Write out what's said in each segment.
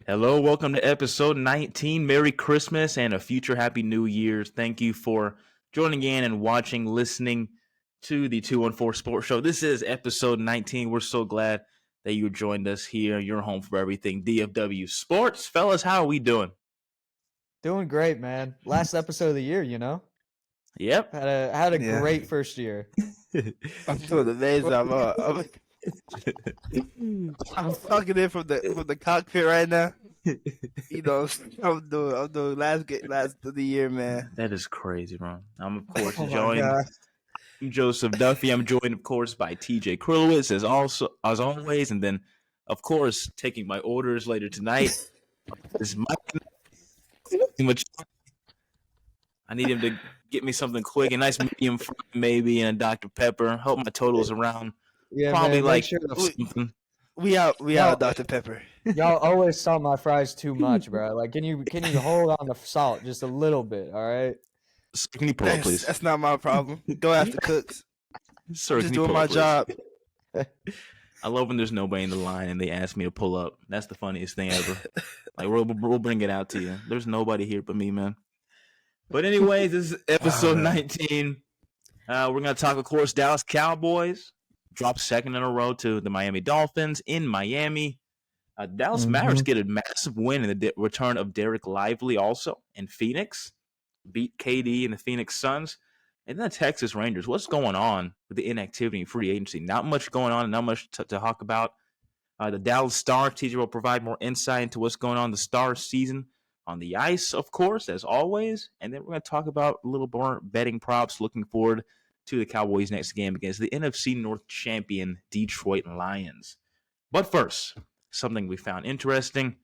Hello, welcome to episode 19. Merry Christmas and a future Happy New Year's. Thank you for joining in and watching, listening to the 214 Sports Show. This is episode 19. We're so glad that you joined us here. You're home for everything DFW Sports. Fellas, how are we doing? Doing great, man. Last episode of the year, you know? Yep. Had a great first year. I'm doing amazing. I'm talking in from the cockpit right now. You know, I'm doing last of the year, man. That is crazy, bro. I'm of course joined. I'm Joseph Duffy. I'm joined, of course, by tj.krilowic as always, and then, of course, taking my orders later tonight is Mike. I need him to get me something quick, a nice medium fry maybe, and a Dr. Pepper. Hope my total's around. Yeah, probably man, like sure something. We out Dr. Pepper. Y'all always salt my fries too much, bro. Like, can you hold on the salt just a little bit, all right? Sir, can you pull up, please? That's not my problem. Go after cooks. Sir, just doing my job. I love when there's nobody in the line and they ask me to pull up. That's the funniest thing ever. Like, we'll bring it out to you. There's nobody here but me, man. But anyways, this is episode 19. We're going to talk, of course, Dallas Cowboys. Dropped second in a row to the Miami Dolphins in Miami. Dallas Mavericks get a massive win in the return of Derek Lively also in Phoenix. Beat KD and the Phoenix Suns. And then the Texas Rangers. What's going on with the inactivity and free agency? Not much going on, not much to talk about. The Dallas Stars, TJ will provide more insight into what's going on in the Stars season on the ice, of course, as always. And then we're going to talk about a little more betting props, looking forward to the Cowboys' next game against the NFC North champion Detroit Lions. But first, something we found interesting.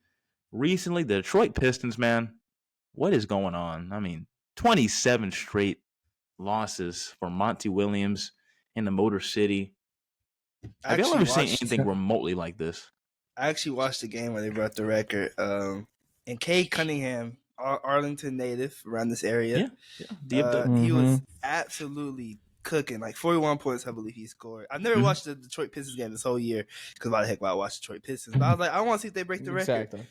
Recently, the Detroit Pistons, man, what is going on? I mean, 27 straight losses for Monty Williams in the Motor City. Have you ever seen anything remotely like this? I actually watched the game where they brought the record. And Cade Cunningham, Arlington native around this area, he was absolutely cooking, like 41 points, I believe he scored. I've never watched the Detroit Pistons game this whole year because why the heck would I watch Detroit Pistons? But I was like, I want to see if they break the record. Exactly.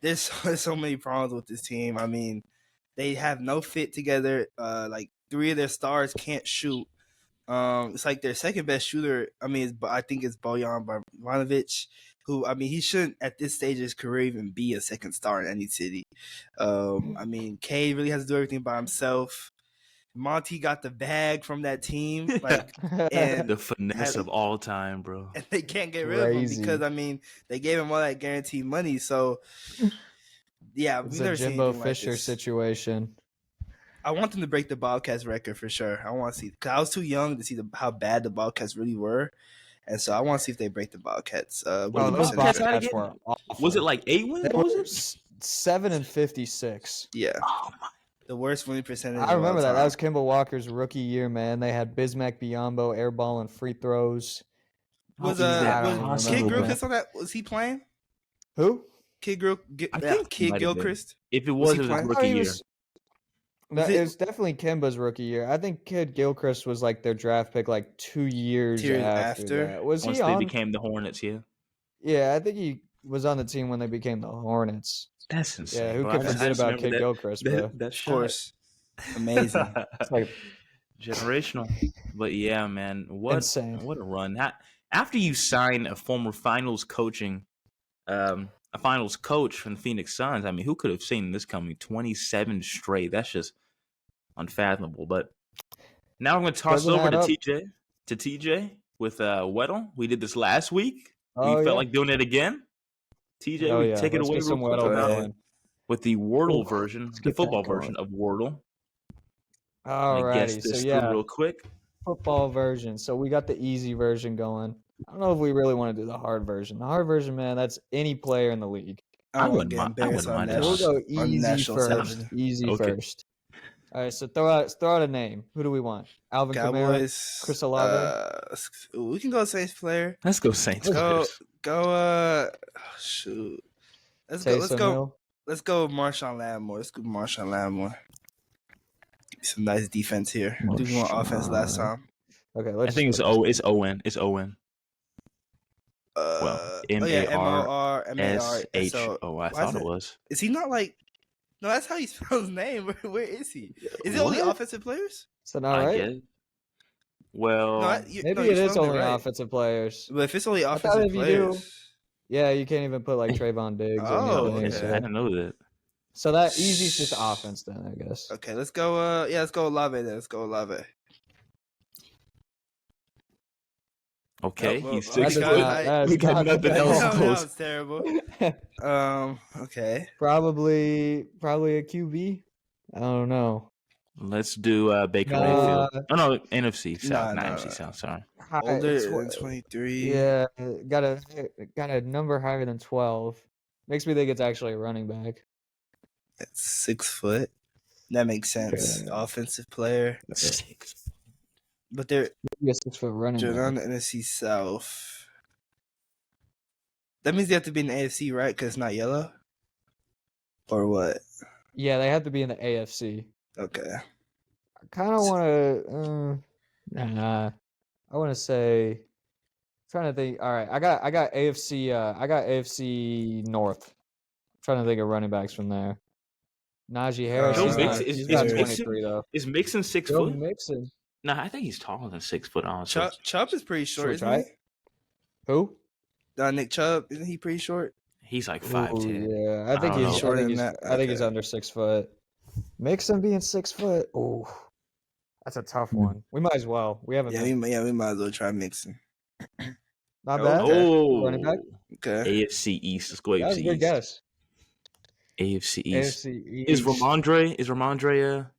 There's so many problems with this team. I mean, they have no fit together. Like 3 of their stars can't shoot. It's like their second best shooter. I mean, I think it's Bojan Bogdanovic, who, I mean, he shouldn't at this stage of his career even be a second star in any city. I mean, Cade really has to do everything by himself. Monty got the bag from that team, like, and the finesse of all time, bro. And they can't get rid of him because, I mean, they gave him all that guaranteed money. So, yeah, it's a Jimbo Fisher situation. I want them to break the Bobcats record for sure. I want to see, because I was too young to see how bad the Bobcats really were. And so I want to see if they break the Bobcats. Bobcats were awful. Was it like 8 wins? What was it? 7 and 56. Yeah. Oh my. The worst winning percentage. I remember that. That was Kemba Walker's rookie year, man. They had Bismack Biyombo airball and free throws. Was Kid Gilchrist on that? Was he playing? Who? Kid Gilchrist. If it was his rookie year. It was definitely Kemba's rookie year. I think Kid Gilchrist was like their draft pick like 2 years after that. Was Once he they became the Hornets, yeah. Yeah, I think he was on the team when they became the Hornets. That's insane. Yeah, who could forget about Kid Gilchrist, bro? Of course. Amazing. It's like generational. But yeah, man, what a run. After you sign a former finals coach from the Phoenix Suns, I mean, who could have seen this coming? 27 straight. That's just unfathomable. But now I'm going to toss it over to TJ with Weddle. We did this last week. We felt like doing it again. TJ, take it away real quick with the Wordle version, the football version of Wordle. Alrighty, so real quick. Football version. So we got the easy version going. I don't know if we really want to do the hard version. The hard version, man, that's any player in the league. I wouldn't mind that. We'll go easy first. Easy first. All right, so throw out a name. Who do we want? Alvin Cowboys, Kamara, Chris Olave. We can go Saints player. Let's go Saints. Shoot. Let's go Marshawn Lattimore. Some nice defense here. Do more offense last time. Okay, I think it's Owen. It's Owen. Marshall. Oh, I thought it was. Is he not like? No, that's how you spell his name. Where is he? Is it only offensive players? Is that not right? Guess. Well, maybe it is only offensive players. But if it's only offensive players, you can't even put like Trayvon Diggs. I didn't know that. So that easy's just offense then, I guess. Okay, let's go. Let's go Olave then. Let's go Olave. Okay, he's 6 foot. He got nothing else close. That was terrible. Okay. Probably a QB. I don't know. Let's do Baker Mayfield. Oh no, NFC South. NFC South. Sorry. Older than 23. Yeah, got a number higher than 12. Makes me think it's actually a running back. That's 6 foot. That makes sense. Okay. Offensive player. 6. But they're a 6 foot running back. On the NFC South. That means they have to be in the AFC, right? Because it's not yellow. Or what? Yeah, they have to be in the AFC. Okay. I kind of want to. I want to say. I'm trying to think. All right, I got AFC. I got AFC North. I'm trying to think of running backs from there. Najee Harris. He's got 23 though. Is Mixon 6 foot? Mixon. No, I think he's taller than 6 foot. Honestly, Chubb is pretty short, isn't he? Who? Nick Chubb, isn't he pretty short? He's like 5'10". Yeah, I think he's shorter than that. I think he's under 6 foot. Mixon being 6 foot. Oh, that's a tough one. We might as well. We haven't. We might as well try Mixon. Not bad. Oh, running back. Okay. AFC East. Let's go AFC East. That's a good guess. AFC East. Is Ramondre?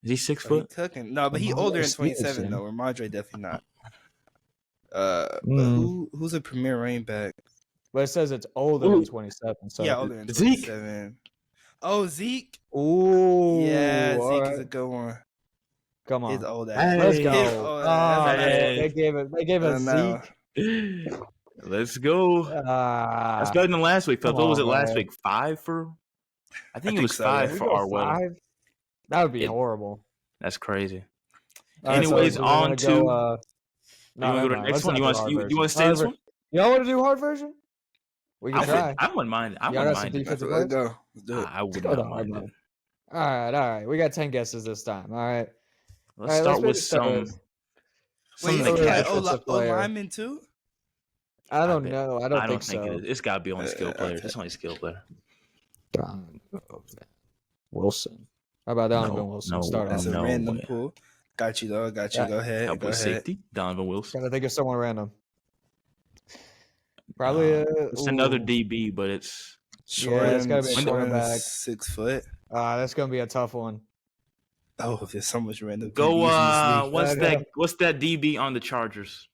Is he 6 foot? No, but he older than 27 though. Ramondre definitely not. But who's a premier running back? But it says it's older than 27. So yeah, older than 27. Zeke. Oh, Zeke. Ooh. Yeah, Zeke is a good one. Come on. He's old ass. Hey. Let's go. They gave us Zeke. Let's go. That's better than last week. What was it last week? 5 for? I think it was 5 for our weather. That would be horrible. That's crazy. Anyways, so on to. You want to go to the next one? You want to stay this one? Y'all want to do hard version? We can try. I wouldn't mind. Let's go. Let's do it. I would not mind it. All right. We got 10 guesses this time. All right. Let's start with some. Lineman too? I don't know. I don't think so. It's got to be only skill players. It's only skill player. Wilson. How about Donovan Wilson? Start That's a random pool. Got you though. Go ahead. Cowboy safety. Donovan Wilson. Gotta think of someone random. Probably it's another DB, but it's short. Yeah, it's gotta be a quarterback. 6 foot. That's gonna be a tough one. Oh, there's so much random. Go. What's that DB on the Chargers?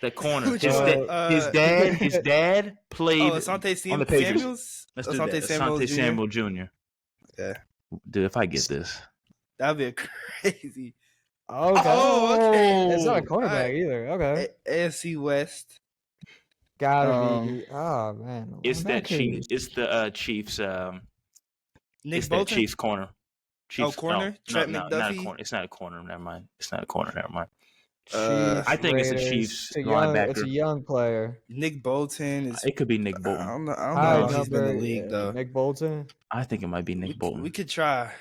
That corner. His dad played. Asante on the Patriots. Samuels. Let's do that. Asante Samuel Jr. Okay. Dude, if I get this, that'd be crazy. Okay. Okay. It's not a cornerback either. Okay. AFC West. Gotta be. Oh man. It's that Chiefs. It's the Chiefs. Nick Bolton? That Chiefs corner. Chiefs, corner. Trent McDuffie. Not a corner. It's not a corner. Never mind. It's not a corner. Never mind. I think it's a Chiefs linebacker. It's a young player. Nick Bolton. It could be Nick Bolton. I don't know if he's been in the league though. Nick Bolton. I think it might be Nick Bolton. We could try.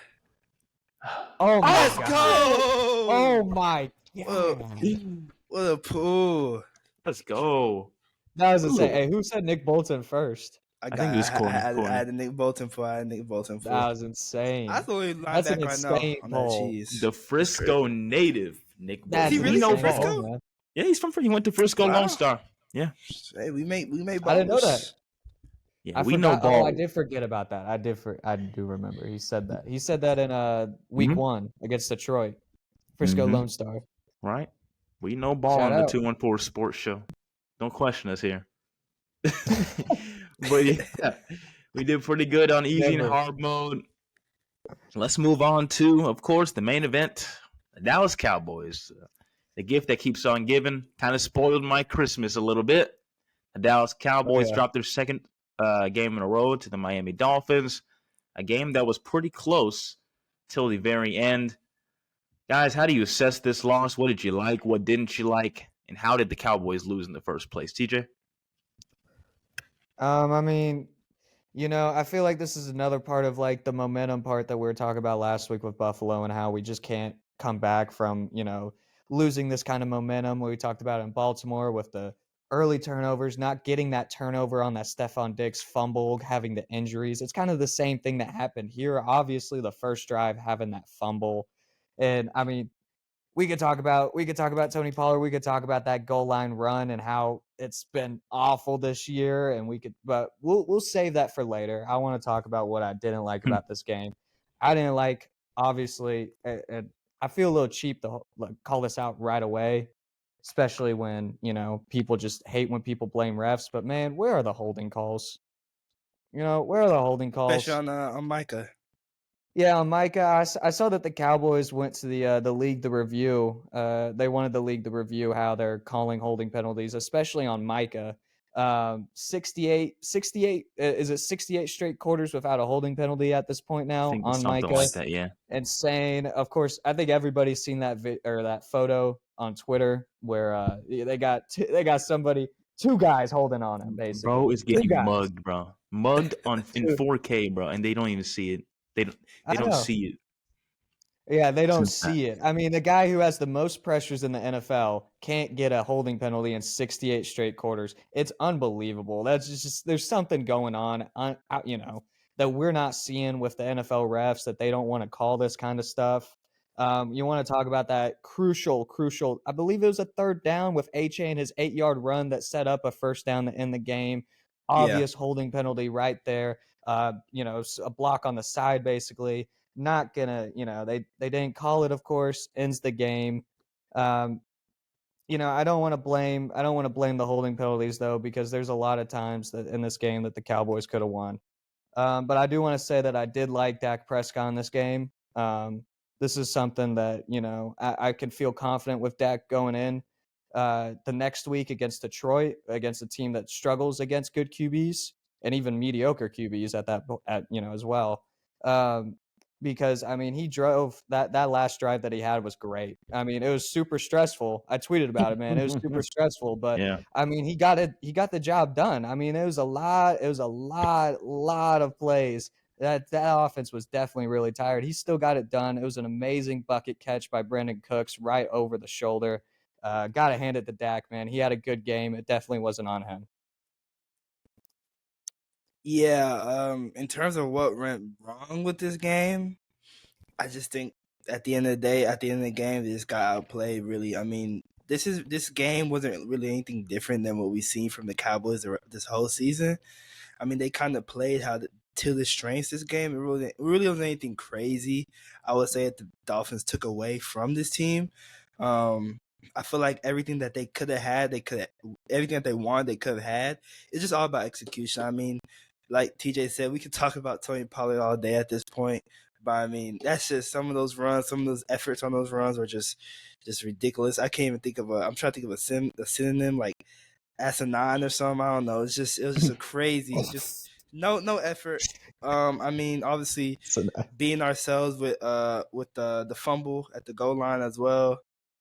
Oh my Let's God. go! Oh my God. What a pool. Let's go. That was insane. Hey, who said Nick Bolton first? I think it was Courtney. I had a Nick Bolton for. That was insane. That's the only linebacker I know. The Frisco native, Nick Bolton. Is he really from Frisco? Yeah, he's from. He went to Frisco Lone Star. Yeah. Hey, we made. I didn't know that. Yeah, we know ball. I did forget about that. I do remember. He said that. He said that in week 1 against Detroit. Frisco Lone Star. Right. We know ball on the 214 Sports Show. Don't question us here. But yeah, we did pretty good on easy and hard mode. Let's move on to, of course, the main event, the Dallas Cowboys. The gift that keeps on giving kind of spoiled my Christmas a little bit. The Dallas Cowboys dropped their second game in a row to the Miami Dolphins, a game that was pretty close till the very end. Guys, how do you assess this loss? What did you like? What didn't you like? And how did the Cowboys lose in the first place, TJ? I mean, I feel like this is another part of like the momentum part that we were talking about last week with Buffalo and how we just can't come back from, losing this kind of momentum. We talked about it in Baltimore with the early turnovers, not getting that turnover on that Stephon Diggs fumble, having the injuries. It's kind of the same thing that happened here. Obviously, the first drive having that fumble. And I mean, we could talk about Tony Pollard. We could talk about that goal line run and how it's been awful this year. And but we'll save that for later. I want to talk about what I didn't like about this game. I didn't like, obviously, and I feel a little cheap to call this out right away, especially when people just hate when people blame refs. But man, where are the holding calls? Where are the holding calls? Especially on Micah. Yeah, Micah, I saw that the Cowboys went to the league to review. They wanted the league to review how they're calling holding penalties, especially on Micah. 68, is it 68 straight quarters without a holding penalty at this point I now think it's on something Micah? like that, yeah. Insane. Of course, I think everybody's seen that that photo on Twitter where they got somebody, two guys holding on him basically. Bro is Two getting guys. mugged, bro. Mugged in 4K, bro, and they don't even see it. They I don't know. see it. Yeah, they don't Since that. see it. I mean, the guy who has the most pressures in the NFL can't get a holding penalty in 68 straight quarters. It's unbelievable. That's just there's something going on, that we're not seeing with the NFL refs that they don't want to call this kind of stuff. You want to talk about that crucial, I believe it was a third down with A-Chain, his 8-yard run that set up a first down to end the game. Obvious holding penalty right there. A block on the side basically. Not gonna, they didn't call it, of course, ends the game. I don't want to blame the holding penalties though, because there's a lot of times that in this game that the Cowboys could have won. But I do want to say that I did like Dak Prescott in this game. This is something that I can feel confident with Dak going in the next week against Detroit, against a team that struggles against good QBs and even mediocre QBs as well. Because I mean, he drove that last drive that he had was great. I mean, it was super stressful. I tweeted about it, man. It was super stressful, but Yeah. I mean, he got the job done. I mean, it was a lot of plays. That offense was definitely really tired. He still got it done. It was an amazing bucket catch by Brandon Cooks right over the shoulder. Got to hand it to Dak, man. He had a good game. It definitely wasn't on him. Yeah, in terms of what went wrong with this game, I just think at the end of the game, they just got outplayed. Really, I mean, this game wasn't really anything different than what we've seen from the Cowboys this whole season. I mean, they kind of played to the strengths this game. It really wasn't anything crazy. I would say that the Dolphins took away from this team. I feel like everything that they could have had, everything that they wanted, they could have had. It's just all about execution. I mean, like TJ said, we could talk about Tony Pollard all day at this point. But I mean, that's just some of those runs, some of those efforts on those runs were just ridiculous. I can't even think of I'm trying to think of a synonym like asinine or something. I don't know. It was just a crazy, just no effort. I mean, obviously being ourselves with the fumble at the goal line as well.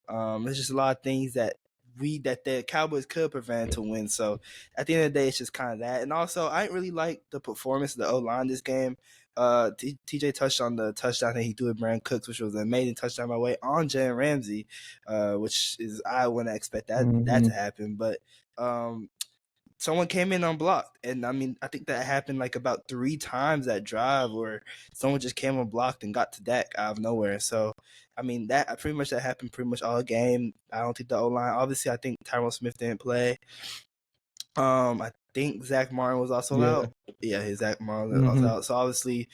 There's just a lot of things that the Cowboys could prevent to win. So at the end of the day, it's just kind of that. And also, I really like the performance of the O-line this game. TJ touched on the touchdown that he threw at Brandon Cooks, which was an amazing touchdown by the way on Jalen Ramsey, which is I wouldn't expect that to happen. But someone came in unblocked, and I mean I think that happened like about 3 times that drive where someone just came unblocked and got to Dak out of nowhere. So I mean that happened pretty much all game. I don't think the O-line, obviously I think Tyrone Smith didn't play. I think Zach Martin was also out. Yeah, Zach Martin was out. So obviously,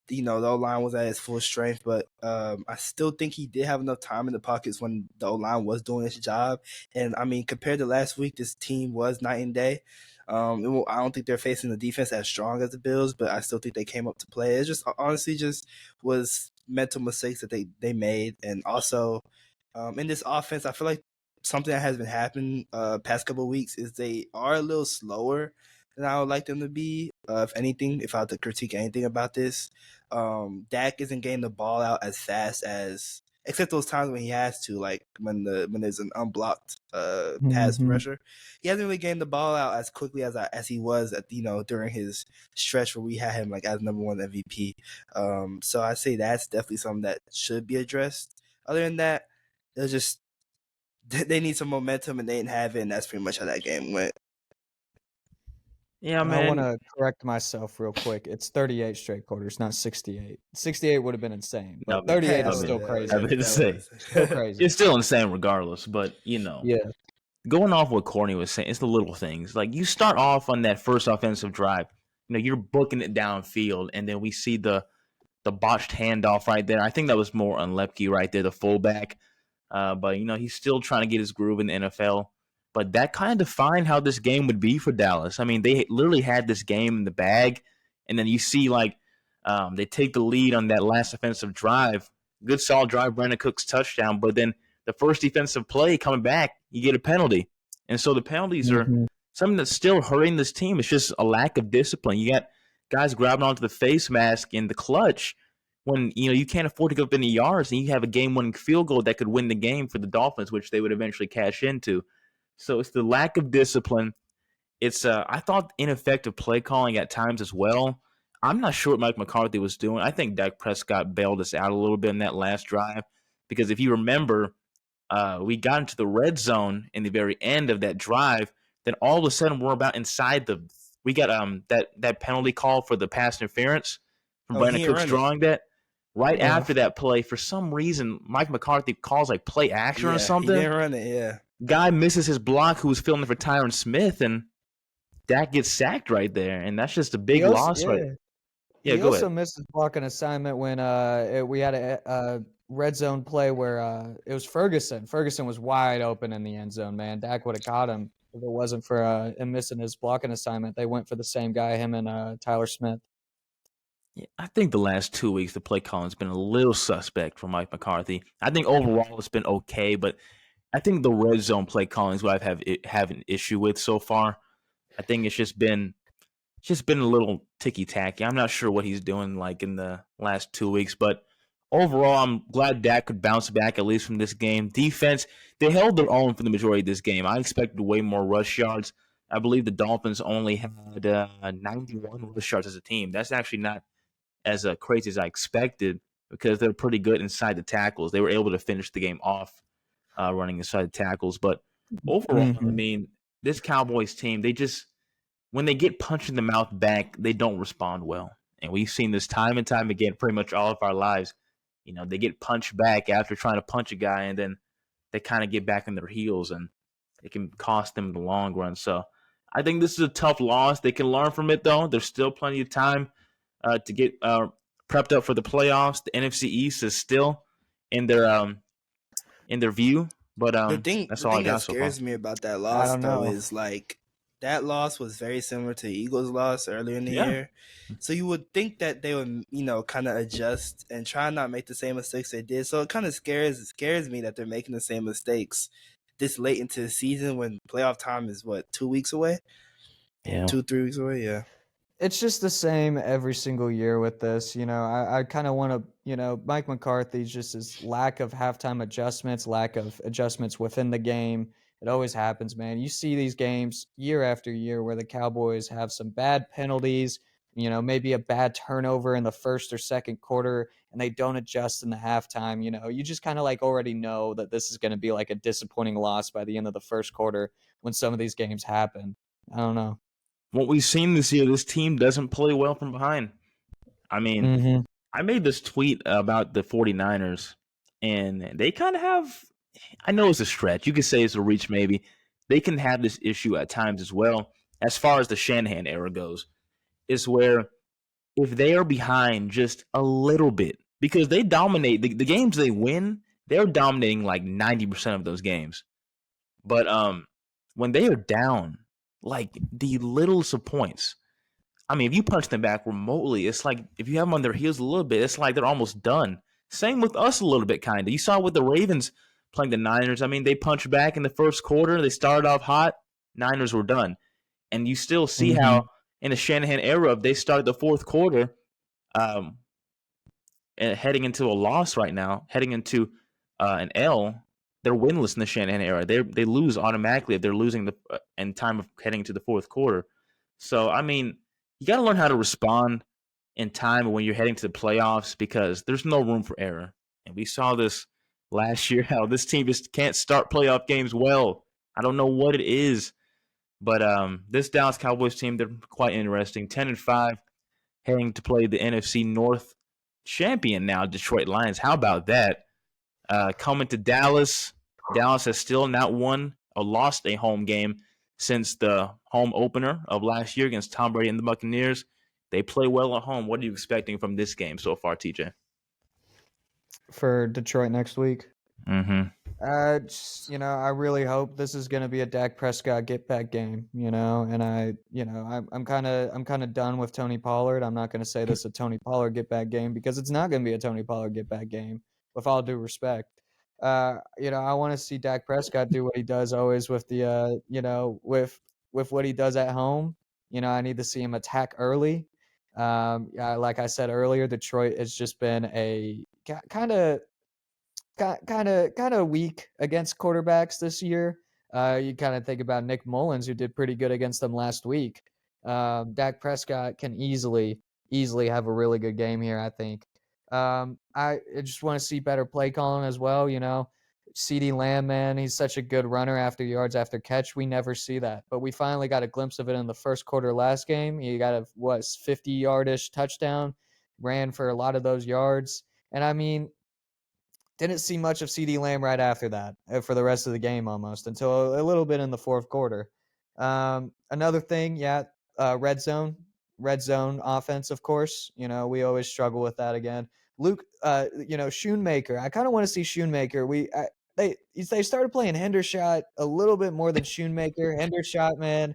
the O-line was at its full strength, but I still think he did have enough time in the pockets when the O-line was doing its job. And I mean, compared to last week, this team was night and day. I don't think they're facing the defense as strong as the Bills, but I still think they came up to play. It just honestly just was mental mistakes that they made. And also in this offense, I feel like something that has been happening past couple of weeks is they are a little slower than I would like them to be. If anything, if I had to critique anything about this, Dak isn't getting the ball out as fast as, except those times when he has to, like when there's an unblocked pass Mhm. rusher. He hasn't really gained the ball out as quickly as he was at during his stretch where we had him like as number one MVP. So I say that's definitely something that should be addressed. Other than that, they're just they need some momentum and they didn't have it, and that's pretty much how that game went. Yeah, And I want man. to correct myself real quick. It's 38 straight quarters, not 68. 68 would have been insane, No, but 38 I is mean, still crazy. I was gonna say Still crazy. it's still insane regardless. But Yeah. going off what Courtney was saying, it's the little things. Like you start off on that first offensive drive, you're booking it downfield, and then we see the botched handoff right there. I think that was more on Lepke right there, the fullback. But he's still trying to get his groove in the NFL. But that kind of defined how this game would be for Dallas. I mean, they literally had this game in the bag, and then you see they take the lead on that last offensive drive. Good solid drive, Brandon Cook's touchdown. But then the first defensive play coming back, you get a penalty, and so the penalties are Mhm. something that's still hurting this team. It's just a lack of discipline. You got guys grabbing onto the face mask in the clutch when you can't afford to give up any yards, and you have a game-winning field goal that could win the game for the Dolphins, which they would eventually cash into. So it's the lack of discipline. It's I thought ineffective play calling at times as well. I'm not sure what Mike McCarthy was doing. I think Dak Prescott bailed us out a little bit in that last drive because if you remember, we got into the red zone in the very end of that drive. Then all of a sudden we're about inside we got that penalty call for the pass interference from Oh, Brandon he ain't Cooks run it. drawing that. Right Yeah. after that play, for some reason, Mike McCarthy calls like play action or He something. didn't run it. Yeah. Guy misses his block who was filling for Tyron Smith, and Dak gets sacked right there. And that's just a big loss. Right? Yeah, He go also ahead. missed his blocking assignment when we had a red zone play where it was Ferguson. Ferguson was wide open in the end zone, man. Dak would have caught him if it wasn't for him missing his blocking assignment. They went for the same guy, him and Tyler Smith. Yeah, I think the last 2 weeks, the play calling's been a little suspect for Mike McCarthy. I think overall it's been okay, but I think the red zone play calling is what have an issue with so far. I think it's just been a little ticky tacky. I'm not sure what he's doing like in the last 2 weeks, but overall, I'm glad Dak could bounce back at least from this game. Defense, they held their own for the majority of this game. I expected way more rush yards. I believe the Dolphins only had 91 rush yards as a team. That's actually not as crazy as I expected because they're pretty good inside the tackles. They were able to finish the game off running inside the tackles. But overall, I mean, this Cowboys team, when they get punched in the mouth back, they don't respond well. And we've seen this time and time again, pretty much all of our lives. They get punched back after trying to punch a guy, and then they kind of get back on their heels, and it can cost them in the long run. So I think this is a tough loss. They can learn from it, though. There's still plenty of time to get prepped up for the playoffs. The NFC East is still in their view, but that's all I that got so far. scares me about that loss don't though know. is like that loss was very similar to the Eagles' loss earlier in the Yeah. year. So you would think that they would, kind of adjust and try not make the same mistakes they did. So it kind of scares me that they're making the same mistakes this late into the season when playoff time is 2 weeks away? Yeah. 2-3 weeks away, yeah. It's just the same every single year with this. I kind of want to, Mike McCarthy's just his lack of halftime adjustments, lack of adjustments within the game. It always happens, man. You see these games year after year where the Cowboys have some bad penalties, maybe a bad turnover in the first or second quarter, and they don't adjust in the halftime. You just kind of like already know that this is going to be like a disappointing loss by the end of the first quarter when some of these games happen. I don't know. What we've seen this year, this team doesn't play well from behind. I mean, I made this tweet about the 49ers, and they kind of have, I know it's a stretch. You could say it's a reach maybe. They can have this issue at times as well, as far as the Shanahan era goes, is where if they are behind just a little bit, because they dominate, the games they win, they're dominating like 90% of those games. But when they are down, like the littlest of points, I mean, if you punch them back remotely, it's like if you have them on their heels a little bit, it's like they're almost done. Same with us a little bit, kind of. You saw with the Ravens playing the Niners. I mean, they punched back in the first quarter. They started off hot. Niners were done. And you still see how in the Shanahan era, they started the fourth quarter and heading into a loss right now, heading into an L. they're winless in the Shanahan era. They lose automatically if they're losing in time of heading to the fourth quarter. So I mean, you got to learn how to respond in time when you're heading to the playoffs because there's no room for error. And we saw this last year how this team just can't start playoff games well. I don't know what it is, but this Dallas Cowboys team, they're quite interesting. 10-5, heading to play the NFC North champion now, Detroit Lions. How about that? Coming to Dallas. Dallas has still not won or lost a home game since the home opener of last year against Tom Brady and the Buccaneers. They play well at home. What are you expecting from this game so far, TJ? For Detroit next week? Mm-hmm. I really hope this is going to be a Dak Prescott get back game, and I'm kind of done with Tony Pollard. I'm not going to say this a Tony Pollard get back game because it's not going to be a Tony Pollard get back game, with all due respect. I want to see Dak Prescott do what he does always with the, with what he does at home. I need to see him attack early. Like I said earlier, Detroit has just been a kind of weak against quarterbacks this year. You kind of think about Nick Mullins, who did pretty good against them last week. Dak Prescott can easily have a really good game here, I think. I just want to see better play calling as well. CeeDee Lamb, man, he's such a good runner after yards after catch. We never see that, but we finally got a glimpse of it in the first quarter last game. He got a 50-yard-ish touchdown, ran for a lot of those yards, and I mean, didn't see much of CeeDee Lamb right after that for the rest of the game almost until a little bit in the fourth quarter. Another thing, red zone offense, of course. We always struggle with that again. Luke, Schoonmaker. I kind of want to see Schoonmaker. They started playing Hendershot a little bit more than Schoonmaker. Hendershot, man,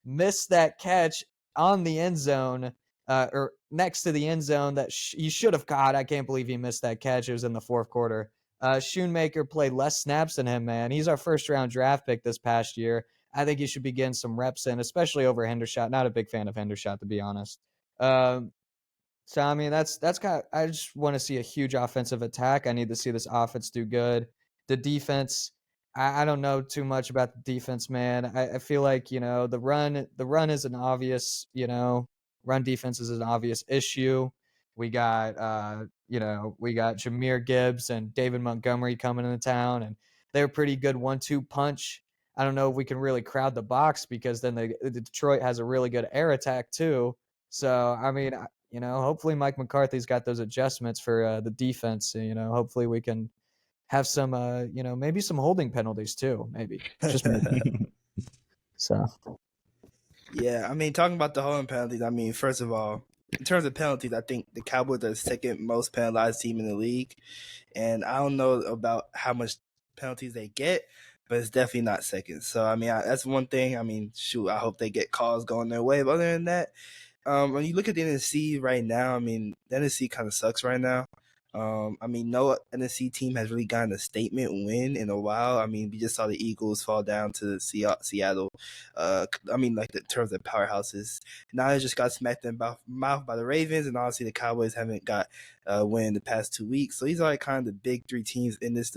missed that catch on the end zone. Or next to the end zone that he should have caught. I can't believe he missed that catch. It was in the fourth quarter. Schoonmaker played less snaps than him, man. He's our first-round draft pick this past year. I think he should be getting some reps in, especially over Hendershot. Not a big fan of Hendershot, to be honest. So, I mean, that's kind of – I just want to see a huge offensive attack. I need to see this offense do good. The defense – I don't know too much about the defense, man. I feel like, the run is an obvious, run defense is an obvious issue. We got, we got Jahmyr Gibbs and David Montgomery coming into town, and they're pretty good 1-2 punch. I don't know if we can really crowd the box because then the Detroit has a really good air attack too. So, I mean, hopefully Mike McCarthy's got those adjustments for the defense. Hopefully we can have some, maybe some holding penalties too. Maybe just maybe. So. Yeah, I mean, talking about the holding penalties, I mean, first of all, in terms of penalties, I think the Cowboys are the second most penalized team in the league. And I don't know about how much penalties they get, but it's definitely not second. So, I mean, that's one thing. I mean, shoot, I hope they get calls going their way. But other than that, when you look at the NFC right now, I mean, the NFC kind of sucks right now. I mean, no NFC team has really gotten a statement win in a while. I mean, we just saw the Eagles fall down to Seattle. I mean, like in terms of powerhouses. Now they just got smacked in the mouth by the Ravens, and obviously the Cowboys haven't got a win in the past 2 weeks. So these are like kind of the big three teams in this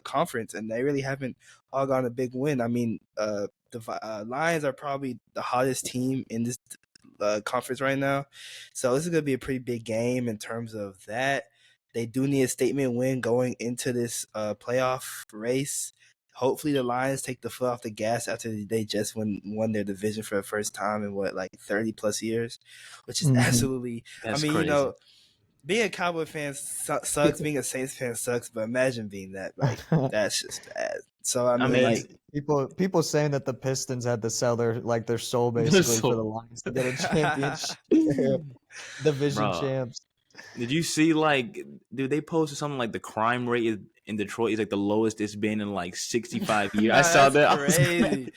conference, and they really haven't all gotten a big win. I mean, the Lions are probably the hottest team in this conference right now. So this is going to be a pretty big game in terms of that. They do need a statement win going into this playoff race. Hopefully the Lions take the foot off the gas after they just won their division for the first time in 30 plus years, which is absolutely. That's crazy. Being a Cowboy fan sucks. Being a Saints fan sucks. But imagine being that. That's just bad. So I mean people saying that the Pistons had to sell their soul basically for the Lions to get a championship, division champs. Did you see they posted something like the crime rate in Detroit is like the lowest it's been in 65 years. I saw that. Crazy.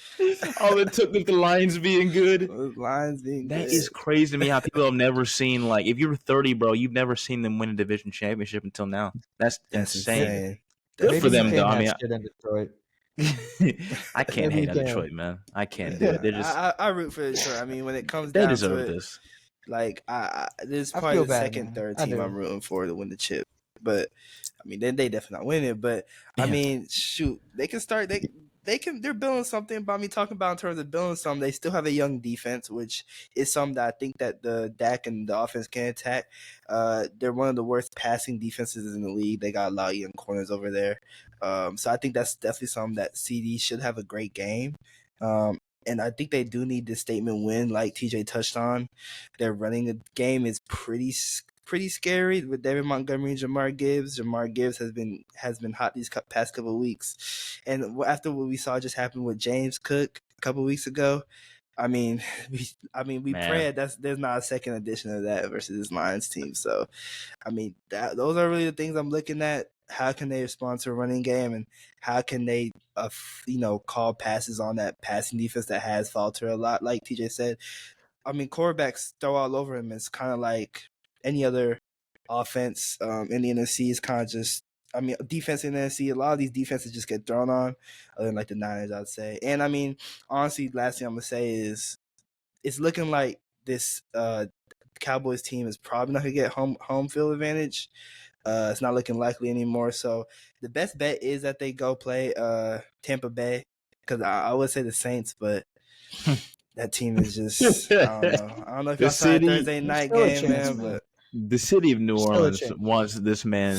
All it took was the Lions being good. That is crazy to me how people have never seen if you're 30, bro, you've never seen them win a division championship until now. That's insane. Good for them though. I mean, in Detroit. I can't hate on Detroit, man. I can't do it. They're just. I root for Detroit. I mean, when it comes they down deserve to it, this. this is probably the second, third team I'm rooting for to win the chip. But I mean, then they definitely not win it. But I mean, shoot, they can start. They're building something. But I mean, talking about in terms of building something, they still have a young defense, which is something that I think that the Dak and the offense can attack. They're one of the worst passing defenses in the league. They got a lot of young corners over there. So I think that's definitely something that CD should have a great game. And I think they do need this statement win, like TJ touched on. Their running game is pretty scary with David Montgomery and Jamar Gibbs. Jamar Gibbs has been hot these past couple of weeks, and after what we saw just happen with James Cook a couple of weeks ago, I mean, we pray that there's not a second edition of that versus this Lions team. So, I mean, those are really the things I'm looking at. How can they respond to a running game, and how can they, call passes on that passing defense that has faltered a lot? Like TJ said, I mean, quarterbacks throw all over him. It's kind of like any other offense in the NFC is kind of just. I mean, defense in the NFC, a lot of these defenses just get thrown on, other than like the Niners, I'd say. And I mean, honestly, last thing I'm gonna say is, it's looking like this Cowboys team is probably not gonna get home field advantage. It's not looking likely anymore. So the best bet is that they go play Tampa Bay, because I would say the Saints, but that team is just I don't know if y'all saw a Thursday night game, man. The city of New Orleans wants this man.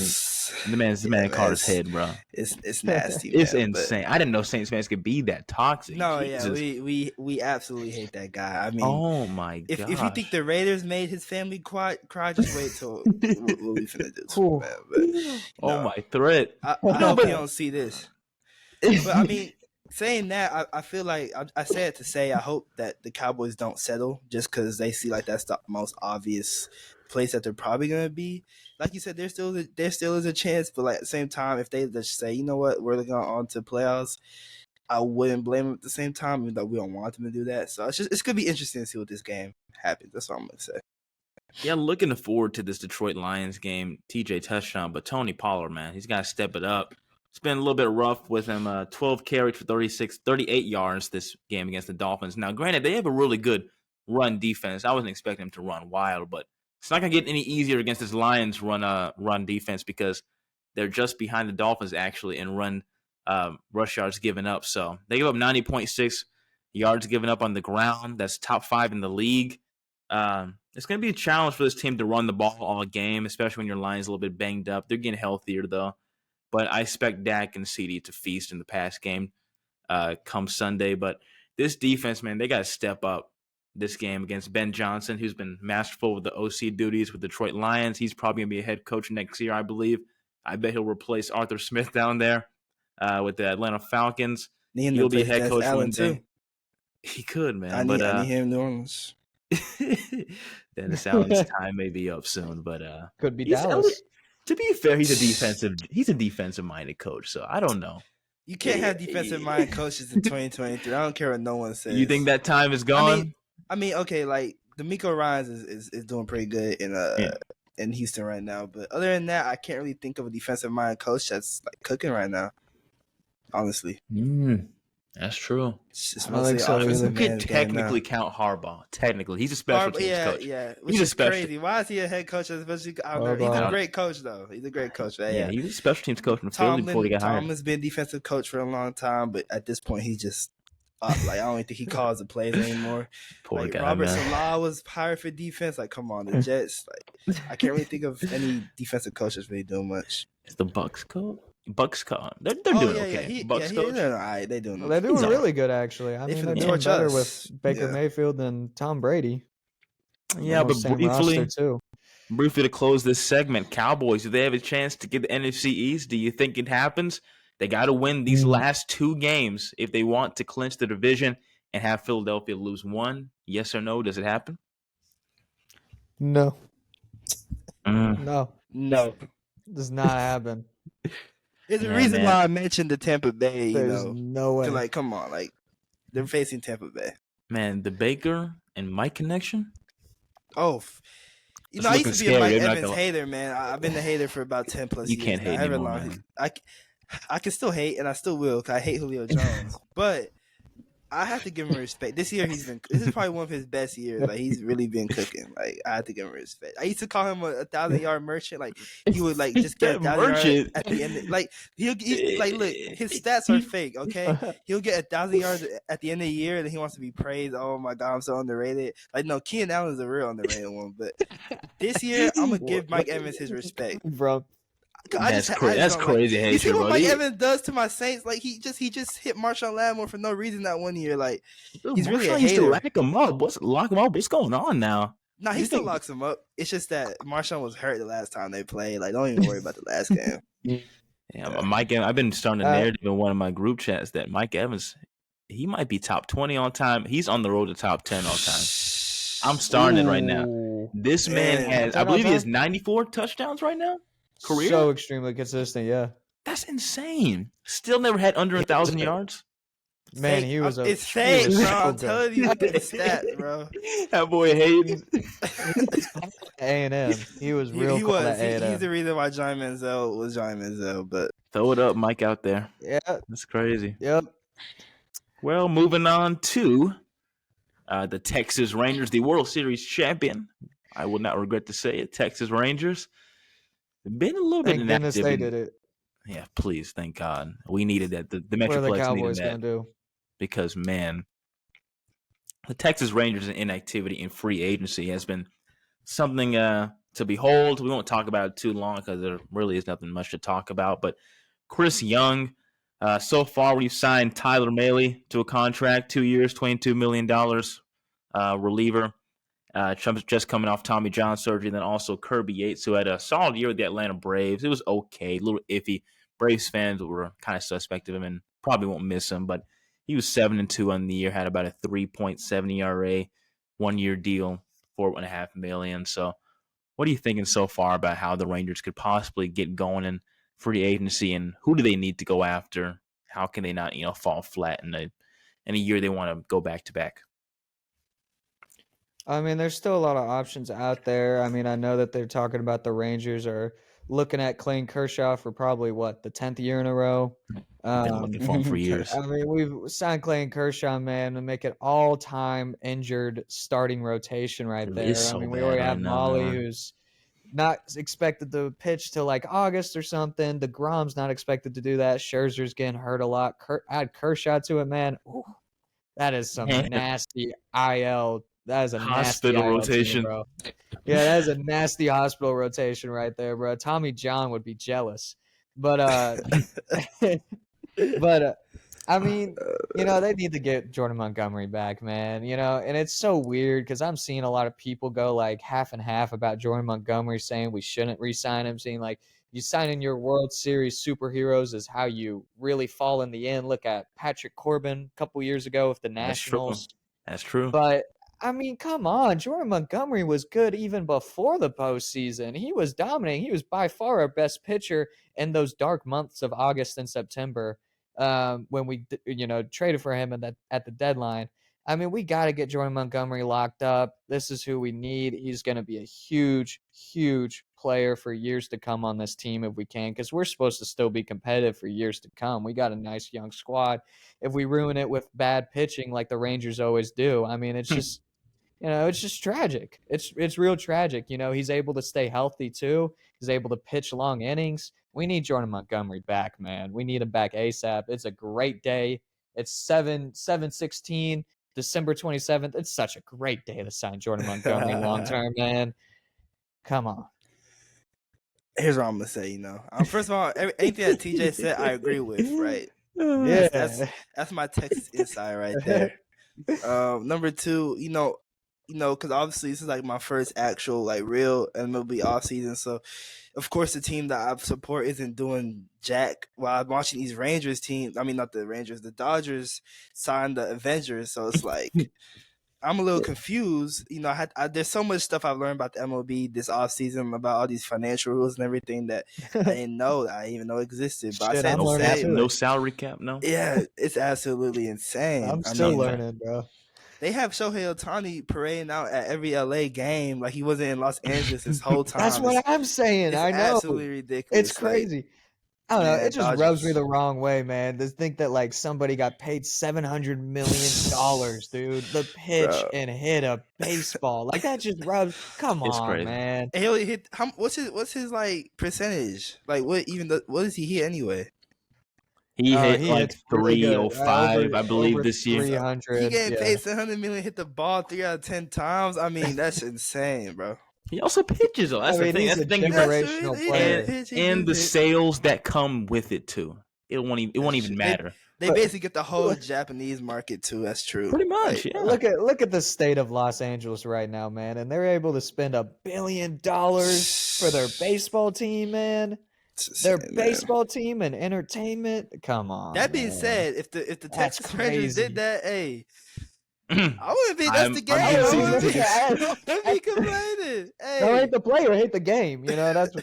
The man's caught his head, bro. It's nasty. It's insane. I didn't know Saints fans could be that toxic. No, Jesus. yeah, we absolutely hate that guy. I mean, oh my god! If you think the Raiders made his family cry, just wait till what we finna do to him, man. But, oh my threat! I hope you don't see this. But I mean, saying that, I feel like I say it to say I hope that the Cowboys don't settle just because they see like that's the most obvious place that they're probably gonna be. Like you said, there still is a chance, but like at the same time, if they just say, you know what, we're going on to playoffs, I wouldn't blame them at the same time, even though we don't want them to do that. So it's gonna be interesting to see what this game happens. That's what I'm gonna say. Yeah, looking forward to this Detroit Lions game. TJ touched on, but Tony Pollard, man, he's got to step it up. It's been a little bit rough with him. 12 carries for 38 yards this game against the Dolphins. Now, granted, they have a really good run defense. I wasn't expecting them to run wild, but it's not going to get any easier against this Lions run defense because they're just behind the Dolphins, actually, in rush yards given up. So they give up 90.6 yards given up on the ground. That's top 5 in the league. It's going to be a challenge for this team to run the ball all game, especially when your line's a little bit banged up. They're getting healthier, though. But I expect Dak and CD to feast in the pass game come Sunday. But this defense, man, they got to step up this game against Ben Johnson, who's been masterful with the OC duties with Detroit Lions. He's probably going to be a head coach next year, I believe. I bet he'll replace Arthur Smith down there with the Atlanta Falcons. He'll be a head coach one day. He could, man. I need him in New Orleans. Dennis Allen's time may be up soon, but could be Dallas. To be fair, he's a defensive-minded coach, so I don't know. You can't have defensive-minded coaches in 2023. I don't care what no one says. You think that time is gone? I mean, okay, like D'Amico Ryans is doing pretty good in Houston right now, but other than that, I can't really think of a defensive-minded coach that's like cooking right now. Honestly, that's true. You could technically count Harbaugh. Technically, he's a special teams coach. Yeah, which is crazy. Why is he a head coach? Especially, he's a great coach, though. He's a great coach. Yeah, he was a special teams coach in Philly before he got hired. Tomlin's been defensive coach for a long time, but at this point, he's just I don't even think he calls the plays anymore. Poor guy, Robert man. Salah was hired for defense. Like, come on, the Jets. Like, I can't really think of any defensive coaches really doing much. Is the Bucks coach? Bucks coach. They're doing okay. Bucks coach. They're all right. They're doing. They're doing really good, actually. I mean, they're doing better with Baker Mayfield than Tom Brady. Yeah, but briefly to close this segment, Cowboys, do they have a chance to get the NFC East? Do you think it happens? They got to win these last 2 games if they want to clinch the division and have Philadelphia lose 1. Yes or no? Does it happen? No. No. Does not happen. There's a reason why I mentioned the Tampa Bay. There's no way. Like, come on, like they're facing Tampa Bay. Man, the Baker and Mike connection. Oh, I used to be a Mike Evans hater, man. I've been a hater for about 10 plus years. You can't hate anymore, man. I can still hate, and I still will, because I hate Julio Jones. But I have to give him respect. This year this is probably one of his best years. Like he's really been cooking. Like I have to give him respect. I used to call him a 1,000-yard merchant. Like he would like just get 1,000 yards at the end. Like he like look, his stats are fake. Okay, he'll get 1,000 yards at the end of the year, and he wants to be praised. Oh my God, I'm so underrated. Like no, Keenan Allen's a real underrated one. But this year, I'm gonna give Mike Evans his respect, bro. That's crazy. Like, you see what Mike Evans does to my Saints? Like he just hit Marshawn Lattimore for no reason that one year. Like he's really a hater. Lock him up. What's going on now? No, he still locks him up. It's just that Marshawn was hurt the last time they played. Like don't even worry about the last game. Yeah, Mike Evans. I've been starting a narrative in one of my group chats that Mike Evans, he might be top 20 all time. He's on the road to top 10 all time. I'm starting it right now. This man has, I believe he has 94 touchdowns right now. Career? So extremely consistent, yeah. That's insane. Still never had under 1,000 yards. Man, he was it's fake, bro. I'm telling you, look at the stats, bro. That boy Hayden. A&M. He was real cool at A&M. He's the reason why Johnny Manziel was Johnny Manziel, but throw it up, Mike, out there. Yeah. That's crazy. Yep. Well, moving on to the Texas Rangers, the World Series champion. I will not regret to say it. Texas Rangers. Been a little bit inactive. Thank goodness they did it. Yeah, please, thank God. We needed that. The Metroplex what are the Cowboys needed that. gonna do? Because, man, the Texas Rangers' inactivity in free agency has been something to behold. We won't talk about it too long because there really is nothing much to talk about. But Chris Young, so far we've signed Tyler Mahle to a contract, 2 years, $22 million reliever. Trump's just coming off Tommy John surgery, then also Kirby Yates, who had a solid year with the Atlanta Braves. It was okay, a little iffy. Braves fans were kind of suspect of him and probably won't miss him, but he was 7-2 on the year, had about a 3.7 ERA, 1 year deal, $4.5 million. So, what are you thinking so far about how the Rangers could possibly get going in free agency, and who do they need to go after? How can they not, fall flat in a year they want to go back to back? I mean, there's still a lot of options out there. I mean, I know that they're talking about the Rangers are looking at Clayton Kershaw for probably, the 10th year in a row. Been looking for him for years. I mean, we've signed Clayton Kershaw, man, to make it all-time injured starting rotation right there. So I mean, we already have Molly, who's not expected to pitch till August or something. DeGrom's not expected to do that. Scherzer's getting hurt a lot. Add Kershaw to it, man. Ooh, that is some nasty IL. That is a hospital rotation, bro. Yeah, that is a nasty hospital rotation right there, bro. Tommy John would be jealous, but I mean, they need to get Jordan Montgomery back, man. And it's so weird because I'm seeing a lot of people go half and half about Jordan Montgomery, saying we shouldn't re-sign him, saying you signing your World Series superheroes is how you really fall in the end. Look at Patrick Corbin a couple years ago with the Nationals. That's true. But I mean, come on. Jordan Montgomery was good even before the postseason. He was dominating. He was by far our best pitcher in those dark months of August and September when we, traded for him at the deadline. I mean, we got to get Jordan Montgomery locked up. This is who we need. He's going to be a huge, huge player for years to come on this team if we can, because we're supposed to still be competitive for years to come. We got a nice young squad. If we ruin it with bad pitching like the Rangers always do, I mean, it's just... it's just tragic. It's real tragic. He's able to stay healthy too. He's able to pitch long innings. We need Jordan Montgomery back, man. We need him back ASAP. It's a great day. It's 7/16, December 27th. It's such a great day to sign Jordan Montgomery long term, man. Come on. Here's what I'm gonna say. First of all, anything that TJ said, I agree with. Right? Yeah, that's my Texas insight right there. Number two, because obviously this is my first actual real MLB offseason. So, of course, the team that I support isn't doing jack while I'm watching these Rangers team. I mean, not the Rangers, the Dodgers signed the Avengers. So it's I'm a little confused. There's so much stuff I've learned about the MLB this offseason about all these financial rules and everything that I didn't know. I didn't even know existed. But Shit, I said no salary cap, no. Yeah, it's absolutely insane. I'm still learning, bro. They have Shohei Ohtani parading out at every LA game like he wasn't in Los Angeles this whole time. That's what I'm saying. I know. Absolutely ridiculous. It's crazy. I don't know. Man, It just rubs me Dodgers. the wrong way, man. To think that like somebody got paid $700 million, dude, to pitch Bro. and hit a baseball. Like that just rubs. Come It's on, crazy. man. And he only hit what's his like percentage? Like what does he hit anyway? He hit like hits really good. 305, I believe, over this year. 300. He getting Yeah. paid $700 million, hit the ball 3 out of 10 times. I mean, that's insane, bro. He also pitches, though. That's I the mean, thing. he's That's the a thing, bro. generational He player. can pitch, he And can the hit. sales that come with it too. It won't even matter. They basically get the whole Japanese market too. That's true. Pretty much, Like, yeah. Look at the state of Los Angeles right now, man, and they're able to spend $1 billion for their baseball team, man. it's Their insane, man. baseball team and entertainment. Come on. That being man. said, if the That's Texas Rangers crazy. did that, hey, I wouldn't be. That's the game. I'm I getting wouldn't season be complaining. Don't Hey, hate the player, hate the game. You know, that's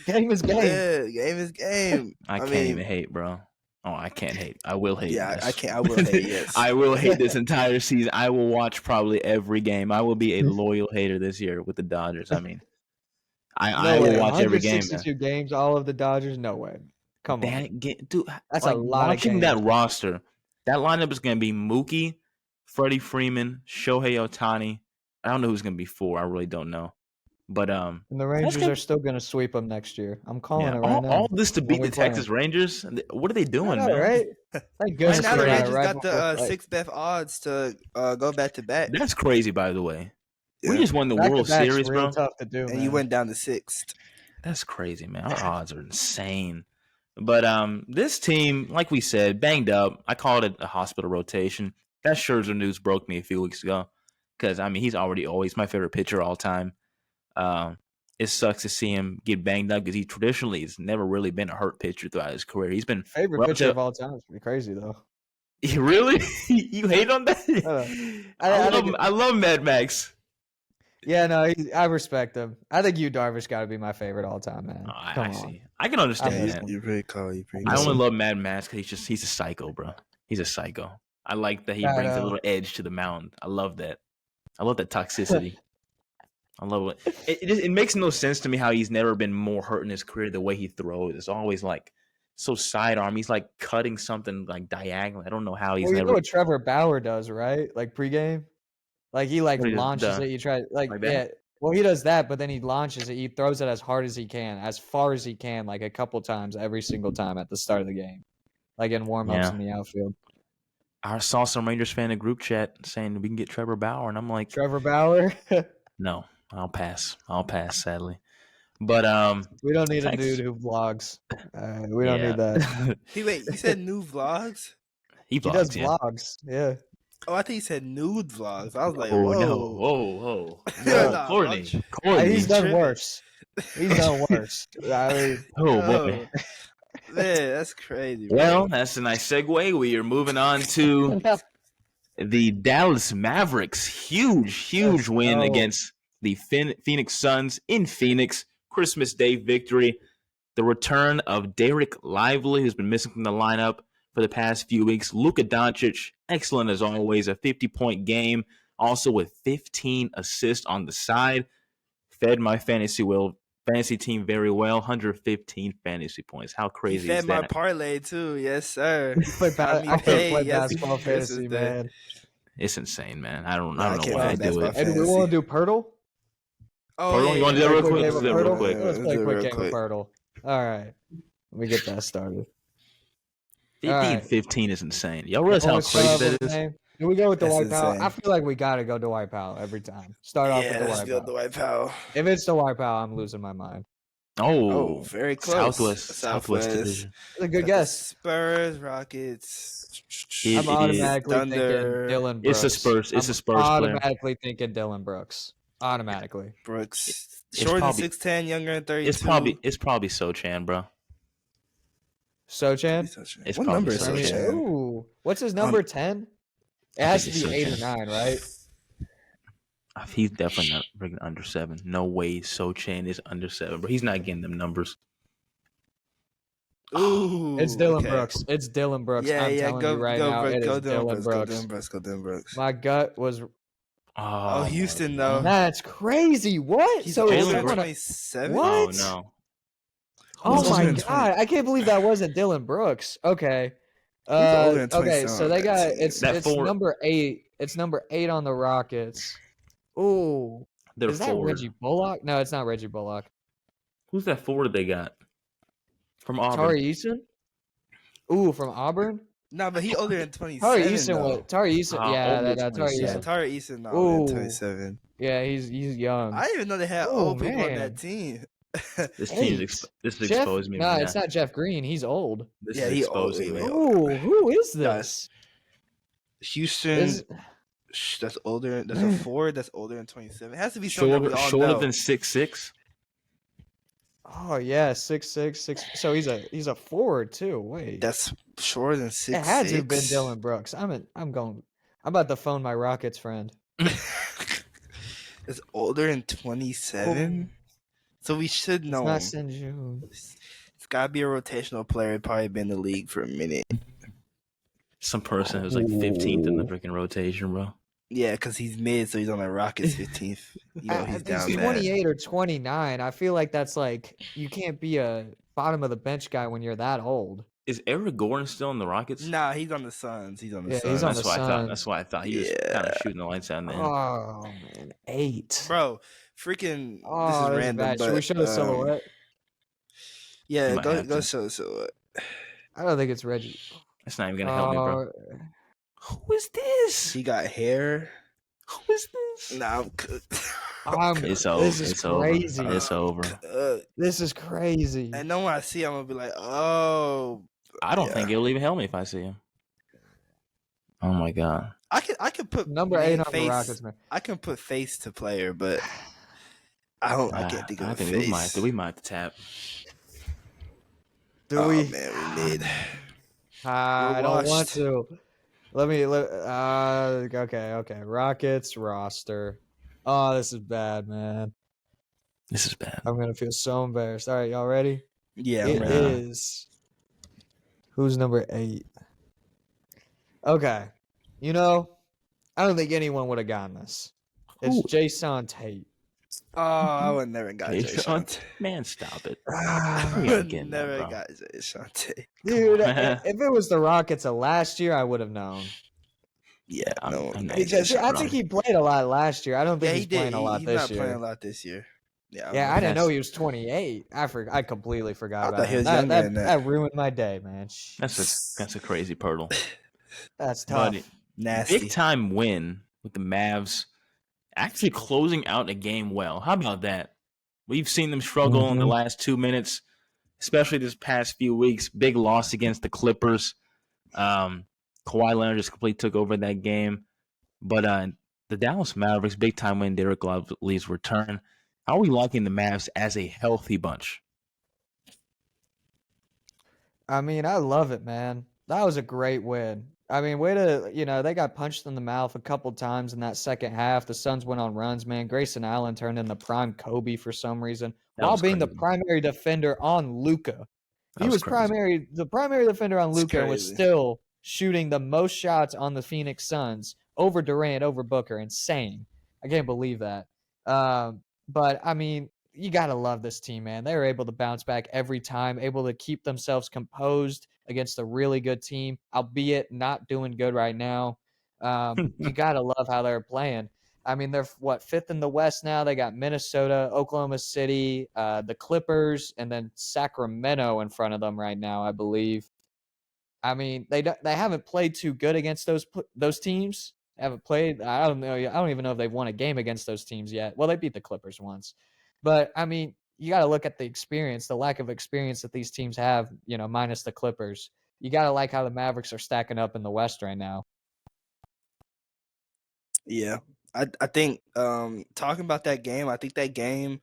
game is game. yeah, game is game. I can't even hate, bro. Oh, I can't hate. I will hate. Yeah, yes. I can't. I will hate. Yes, I will hate this entire season. I will watch probably every game. I will be a loyal hater this year with the Dodgers. I mean, I No will way. watch every game. Man. 162 games, all of the Dodgers. No way. Come on. Dude, That's like, a lot of watching games. that roster. That lineup is going to be Mookie, Freddie Freeman, Shohei Ohtani. I don't know who's going to be 4. I really don't know. But And the Rangers gonna- are still going to sweep them next year. I'm calling yeah, it right now. all this to beat we the play 'em. Texas Rangers. What are they I doing, know, man? right? Thank right goodness now we the got it Rangers right got the before- like, 6th best odds to go back to back, That's crazy, by the way. Yeah. We just won the back-to-back's World Series, real bro. tough to do, and man. you went down to 6th. That's crazy, man. Our odds are insane. But this team, like we said, banged up. I called it a hospital rotation. That Scherzer news broke me a few weeks ago because, I mean, he's always my favorite pitcher all time. It sucks to see him get banged up because he traditionally has never really been a hurt pitcher throughout his career. He's been Favorite pitcher of all time. It's pretty crazy, though. Really? You hate on that? I love Mad Max. Yeah, no, I respect him. I think you, Darvish, got to be my favorite all time, man. Oh, I Come on. see. I can understand that. You're pretty cool. I only love Mad Max because he's a psycho, bro. He's a psycho. I like that he brings a little edge to the mound. I love that. I love that toxicity. I love it. It makes no sense to me how he's never been more hurt in his career. The way he throws, it's always like so sidearm. He's like cutting something like diagonal. I don't know how he's Well, you never. know what Trevor Bauer does, right? Like pregame, like he like What he does, launches duh. it. You try like Like yeah. that? Well, he does that, but then he launches it. He throws it as hard as he can, as far as he can, like a couple times every single time at the start of the game, like in warm ups Yeah. in the outfield. I saw some Rangers fan in a group chat saying we can get Trevor Bauer, and I'm like, Trevor Bauer. no, I'll pass. Sadly. But We don't need a Thanks. dude who vlogs. We don't need that. Wait, you said new vlogs? he He does vlogs, yeah. vlogs. Yeah. Oh, I think you said nude vlogs. I was like, Oh whoa. no! Whoa! Yeah, Whoa. nah, Courtney, watch. Courtney. He's done tripping. worse. He's done worse. I mean, Oh boy. Man, that's crazy. Bro. Well, that's a nice segue. We are moving on to the Dallas Mavericks. Huge Let's win go. against the Phoenix Suns in Phoenix. Christmas Day victory. The return of Derek Lively, who's been missing from the lineup for the past few weeks. Luka Doncic, excellent as always, a 50-point game, also with 15 assists on the side. Fed my fantasy team very well, 115 fantasy points. How He crazy fed is my that? parlay too. Yes, sir. I Got me can't paid. play Yes, basketball yes, fantasy, it's man. It's insane, man. I don't I know can't why I play do basketball it. Hey, do we fantasy. want to do Pirtle? Oh, Pardon, you wanna do that Play real a quick quick? game Let's of do that real Pirtle? quick. Let's play a Let's do it quick real game quick. of Pirtle. All right. Let me get that started. 50 All and right. 15 is insane. Y'all realize how Always crazy start that with is? the name. Do we go with That's Dwight Powell? insane. I feel like we got to go Dwight Powell every time. Start off with Yeah, let's Dwight do it, Powell. Dwight Powell. If it's Dwight Powell, I'm losing my mind. Oh, Oh, very close. Southwest division. It's a good Got the guess. Spurs, Rockets. It I'm automatically Thunder. thinking Dylan Brooks. It's a Spurs. It's I'm a Spurs player. automatically thinking Dylan Brooks. Automatically. Brooks. It's Shorter than probably- 6'10", younger than 32. It's probably Sochan, bro. Sochan? It's What probably number is so, Sochan. Sochan? Ooh. What's his number? 10? It I has think to it's be 8 or Sochan. 9, right? He's definitely not freaking under 7. No way Sochan is under 7, bro. He's not getting them numbers. Ooh, It's Dylan okay. Brooks. It's Dylan Brooks. Yeah, I'm yeah, telling go, you right go, now, Brooks, it go is Dylan Dylan Brooks, Brooks. go Dylan Brooks, go Dylan Brooks. My gut was Oh, Houston, though. that's crazy. What? He's so it's older Dylan than Brooks. gonna- 27? What? Oh, no. Oh Who's my older than god, I can't believe that wasn't Dylan Brooks. Okay. Who's older than Okay, 27 so on they that got team? it's That it's four, number 8. It's number 8 on the Rockets. Ooh. they're Is that forward. Reggie Bullock? No, it's not Reggie Bullock. Who's that forward they got from Auburn? Tari Eason? Ooh, from Auburn? No, but he older than Tari 27 Eason though. Tari Eason. Yeah, Older Tari 27. Yeah, Eason. Tara Eason not older than Ooh. 27. Yeah, he's young. I didn't even know they had Oh old people on man. that team. This 8. this is Jeff? exposed me No, right it's now. not Jeff Green. He's old. This Yeah, is he old, exposing way me. old. Ooh, who is Guys, this? Houston, Is that's older. That's a forward that's older than 27. It has to be something that we all Shorter know. than 6'6". Oh yeah, 6'6". So he's a forward too. Wait, That's shorter than 6'6". it had to have been Dylan Brooks. I'm about to phone my Rockets friend. It's older than 27. So we should It's know not him. Senjun. It's gotta be a rotational player. Probably been in the league for a minute. Some person who's like 15th in the freaking rotation, bro. Yeah, because he's mid, so he's on the Rockets 15th. You know, he's down He's bad. 28 or 29. I feel like that's like you can't be a bottom of the bench guy when you're that old. Is Eric Gordon still in the Rockets? Nah, he's on the Suns. He's on the Yeah, Suns. he's on That's the what I thought. Suns. That's why I thought he was Yeah. kind of shooting the lights out. Then Oh man, 8. Bro, freaking. Oh, this is that's random, bad. but Should we show the silhouette? Yeah, You might go have go to. show the silhouette. I don't think it's Reggie. that's not even gonna help me, bro. Who is this? He got hair. Who is this? Nah, I'm cooked. It's over. This is It's over. crazy. It's over. This is crazy. And then when I see him, I'm gonna be like, oh. I don't yeah. think it'll even help me if I see him. Oh my god. I can put Number 8 on face, the Rockets, man. I can put face to player, but I can't think of I a think face. we might have to tap. Do oh we? man, we need. I don't want washed. to. Okay. Rockets roster. Oh, this is bad, man. This is bad. I'm gonna feel so embarrassed. All right, y'all ready? Yeah, It I'm ready. is. Who's number 8? Okay. You know, I don't think anyone would have gotten this. It's Who? Jason Tate. Oh, I would never got Jay Jason? Shante. Man, stop it. I We gotta would get in never that, bro. got Jay Shante. Dude, if it was the Rockets of last year, I would have known. Yeah, I'm- no. I'm not Jay even sure, I bro. think he played a lot last year. I don't think Yeah, he's he did. playing a lot He's this not year. playing a lot this year. Yeah, Yeah, I didn't know That's- he was 28. I completely forgot I about thought he him. was That, younger that, than that. that ruined my day, man. That's a crazy purtle. That's tough. But nasty. big time win with the Mavs actually closing out a game well. How about that? We've seen them struggle in the last 2 minutes, especially this past few weeks. Big loss against the Clippers. Kawhi Leonard just completely took over that game. But the Dallas Mavericks, big time win. Derek Lively's return. How are we liking the Mavs as a healthy bunch? I mean, I love it, man. That was a great win. I mean, they got punched in the mouth a couple times in that second half. The Suns went on runs, man. Grayson Allen turned into prime Kobe for some reason, That while was being the crazy. primary defender on Luka. That He was was the primary defender on It's Luka, and was crazy. still shooting the most shots on the Phoenix Suns over Durant, over Booker. Insane. I can't believe that. But I mean, you gotta love this team, man. They were able to bounce back every time, able to keep themselves composed against a really good team, albeit not doing good right now. You gotta love how they're playing. I mean, they're fifth in the West now. They got Minnesota, Oklahoma City, the Clippers, and then Sacramento in front of them right now, I believe. I mean, they haven't played too good against those teams. They haven't played. I don't know. I don't even know if they've won a game against those teams yet. Well, they beat the Clippers once, but I mean, you got to look at the experience, the lack of experience that these teams have. Minus the Clippers. You got to like how the Mavericks are stacking up in the West right now. Yeah, I think talking about that game, I think that game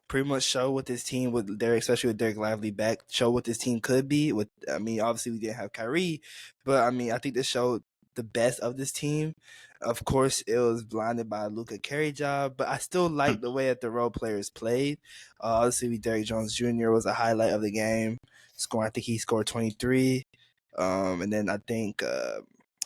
pretty much showed what this team with Derek, especially with Derek Lively back, showed what this team could be. Obviously we didn't have Kyrie, but I think this showed the best of this team. Of course, it was blinded by Luka carry job, but I still like the way that the role players played. Obviously, Derrick Jones Jr. was a highlight of the game. I think he scored 23. And then I think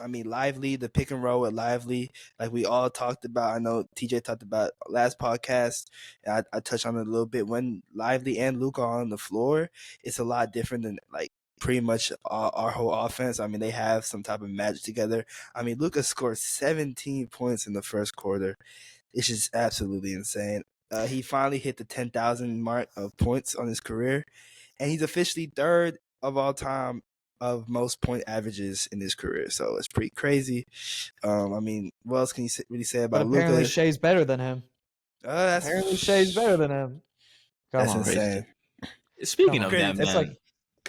Lively, the pick and roll with Lively, like we all talked about. I know TJ talked about last podcast. And I touched on it a little bit. When Lively and Luka are on the floor, it's a lot different than like pretty much our whole offense. They have some type of magic together. Luka scored 17 points in the first quarter. It's just absolutely insane. He finally hit the 10,000 mark of points on his career, and he's officially third of all time of most point averages in his career. So it's pretty crazy. What else can you really say about Luka? Apparently Shea's better than him. Apparently Shea's better than him. That's insane. Speaking of that, man.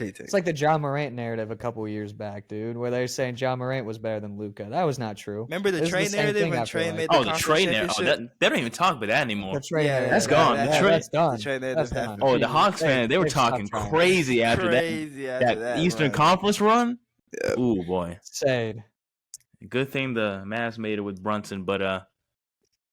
It's like the John Morant narrative a couple years back, dude, where they're saying John Morant was better than Luka. That was not true. Remember the Trey narrative when Trey made the Trey narrative? They don't even talk about that anymore. The Trey narrative. That's gone. That's done. The Trey narrative happened. The Hawks fans, they were talking crazy after that Eastern Conference run. Yep. Ooh, boy. Insane. Good thing the Mavs made it with Brunson, but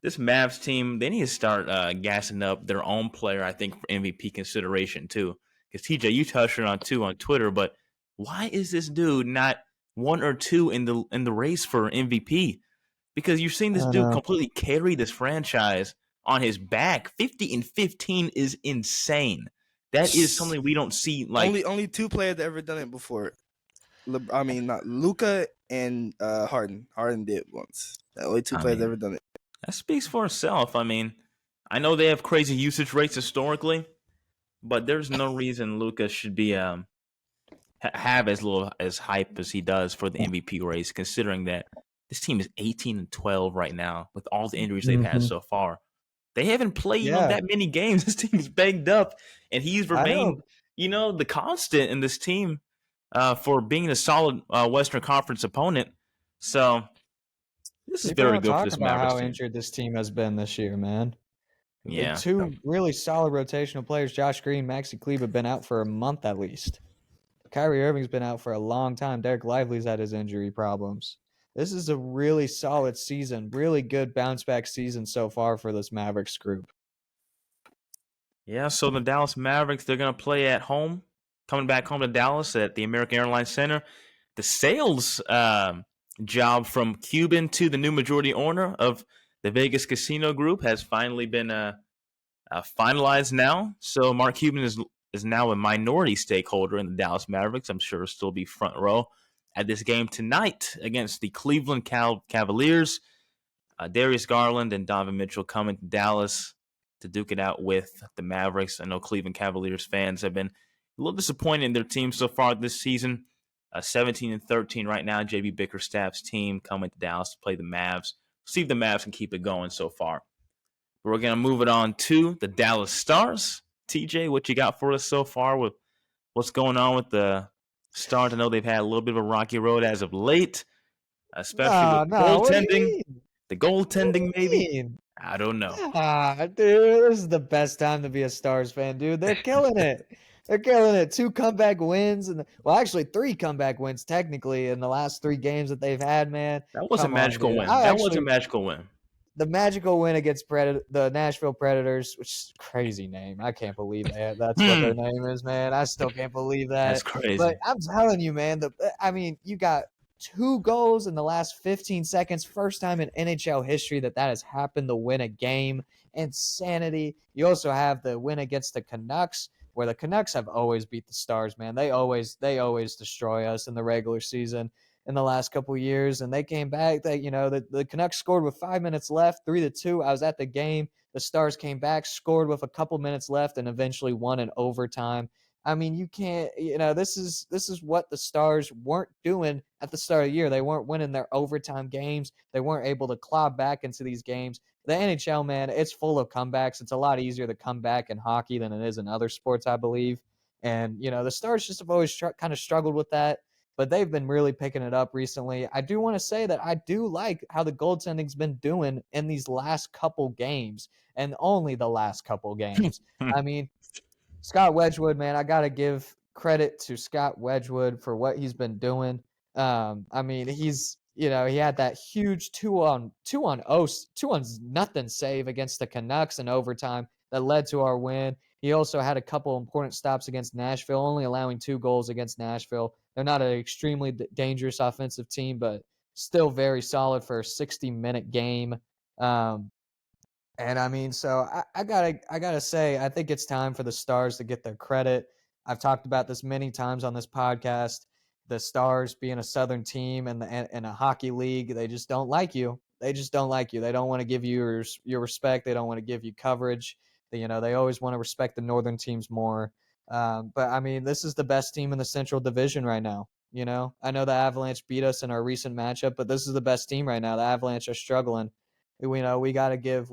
this Mavs team, they need to start gassing up their own player, I think, for MVP consideration, too. Because TJ, you touched on too on Twitter, but why is this dude not 1 or 2 in the race for MVP? Because you've seen this dude completely carry this franchise on his back. 50-15 is insane. That is something we don't see. Like only 2 players that ever done it before. Not Luka and Harden. Harden did once. Only 2 players ever done it. That speaks for itself. I know they have crazy usage rates historically. But there's no reason Luka should be have as little as hype as he does for the MVP race, considering that this team is 18-12 right now with all the injuries they've had so far. They haven't played that many games. This team is banged up, and he's remained, the constant in this team for being a solid Western Conference opponent. So this is very good for this Mavericks how team. Injured this team has been this year, man. Yeah. 2 really solid rotational players, Josh Green, Maxi Kleber, have been out for a month at least. Kyrie Irving's been out for a long time. Derek Lively's had his injury problems. This is a really solid season, really good bounce-back season so far for this Mavericks group. Yeah, so the Dallas Mavericks, they're going to play at home, coming back home to Dallas at the American Airlines Center. The sales job from Cuban to the new majority owner of the Vegas Casino Group has finally been finalized now. So Mark Cuban is now a minority stakeholder in the Dallas Mavericks. I'm sure he'll still be front row at this game tonight against the Cleveland Cavaliers. Darius Garland and Donovan Mitchell coming to Dallas to duke it out with the Mavericks. I know Cleveland Cavaliers fans have been a little disappointed in their team so far this season. 17-13 right now. JB Bickerstaff's team coming to Dallas to play the Mavs. See if the Mavs can keep it going so far. We're going to move it on to the Dallas Stars. TJ, what you got for us so far with what's going on with the Stars? I know they've had a little bit of a rocky road as of late, especially with goaltending. The goaltending, maybe? I don't know. Dude, this is the best time to be a Stars fan, dude. They're killing it. They're killing it. 2 comeback wins. Actually 3 comeback wins, technically, in the last 3 games that they've had, man. That was a magical win. That was a magical win. The magical win against the Nashville Predators, which is a crazy name. I can't believe that's what their name is, man. I still can't believe that. That's crazy. But I'm telling you, man, you got 2 goals in the last 15 seconds. First time in NHL history that has happened to win a game. Insanity. You also have the win against the Canucks, where the Canucks have always beat the Stars, man. They always destroy us in the regular season in the last couple of years, and they came back. The Canucks scored with 5 minutes left, 3-2. I was at the game. The Stars came back, scored with a couple minutes left, and eventually won in overtime. You can't. This is what the Stars weren't doing at the start of the year. They weren't winning their overtime games. They weren't able to claw back into these games. The NHL, man, it's full of comebacks. It's a lot easier to come back in hockey than it is in other sports, I believe. And, the Stars just have always kind of struggled with that, but they've been really picking it up recently. I do want to say that I do like how the goaltending's been doing in these last couple games, and only the last couple games. Scott Wedgwood, man, I got to give credit to Scott Wedgwood for what he's been doing. He's he had that huge 2-on-0 save against the Canucks in overtime that led to our win. He also had a couple important stops against Nashville, only allowing 2 goals against Nashville. They're not an extremely dangerous offensive team, but still very solid for a 60-minute game. And I mean, so I gotta say, I think it's time for the Stars to get their credit. I've talked about this many times on this podcast. The Stars being a Southern team and a hockey league, they just don't like you. They just don't like you. They don't want to give you your respect. They don't want to give you coverage. They always want to respect the Northern teams more. But I mean, this is the best team in the Central Division right now. I know the Avalanche beat us in our recent matchup, but this is the best team right now. The Avalanche are struggling. We gotta give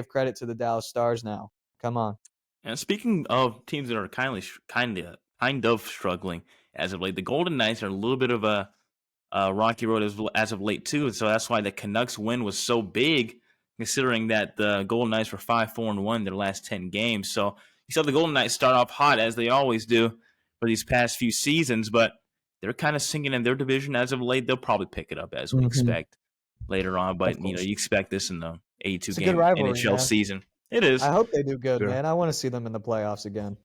credit to the Dallas Stars now. Come on. And speaking of teams that are kind of struggling as of late, the Golden Knights are a little bit of a rocky road as of late too, and so that's why the Canucks win was so big, considering that the Golden Knights were 5-4-1 their last 10 games. So you saw the Golden Knights start off hot as they always do for these past few seasons, but they're kind of sinking in their division as of late. They'll probably pick it up as we expect later on, but you expect this in the 82-game NHL season. It is. I hope they do good, man. I want to see them in the playoffs again.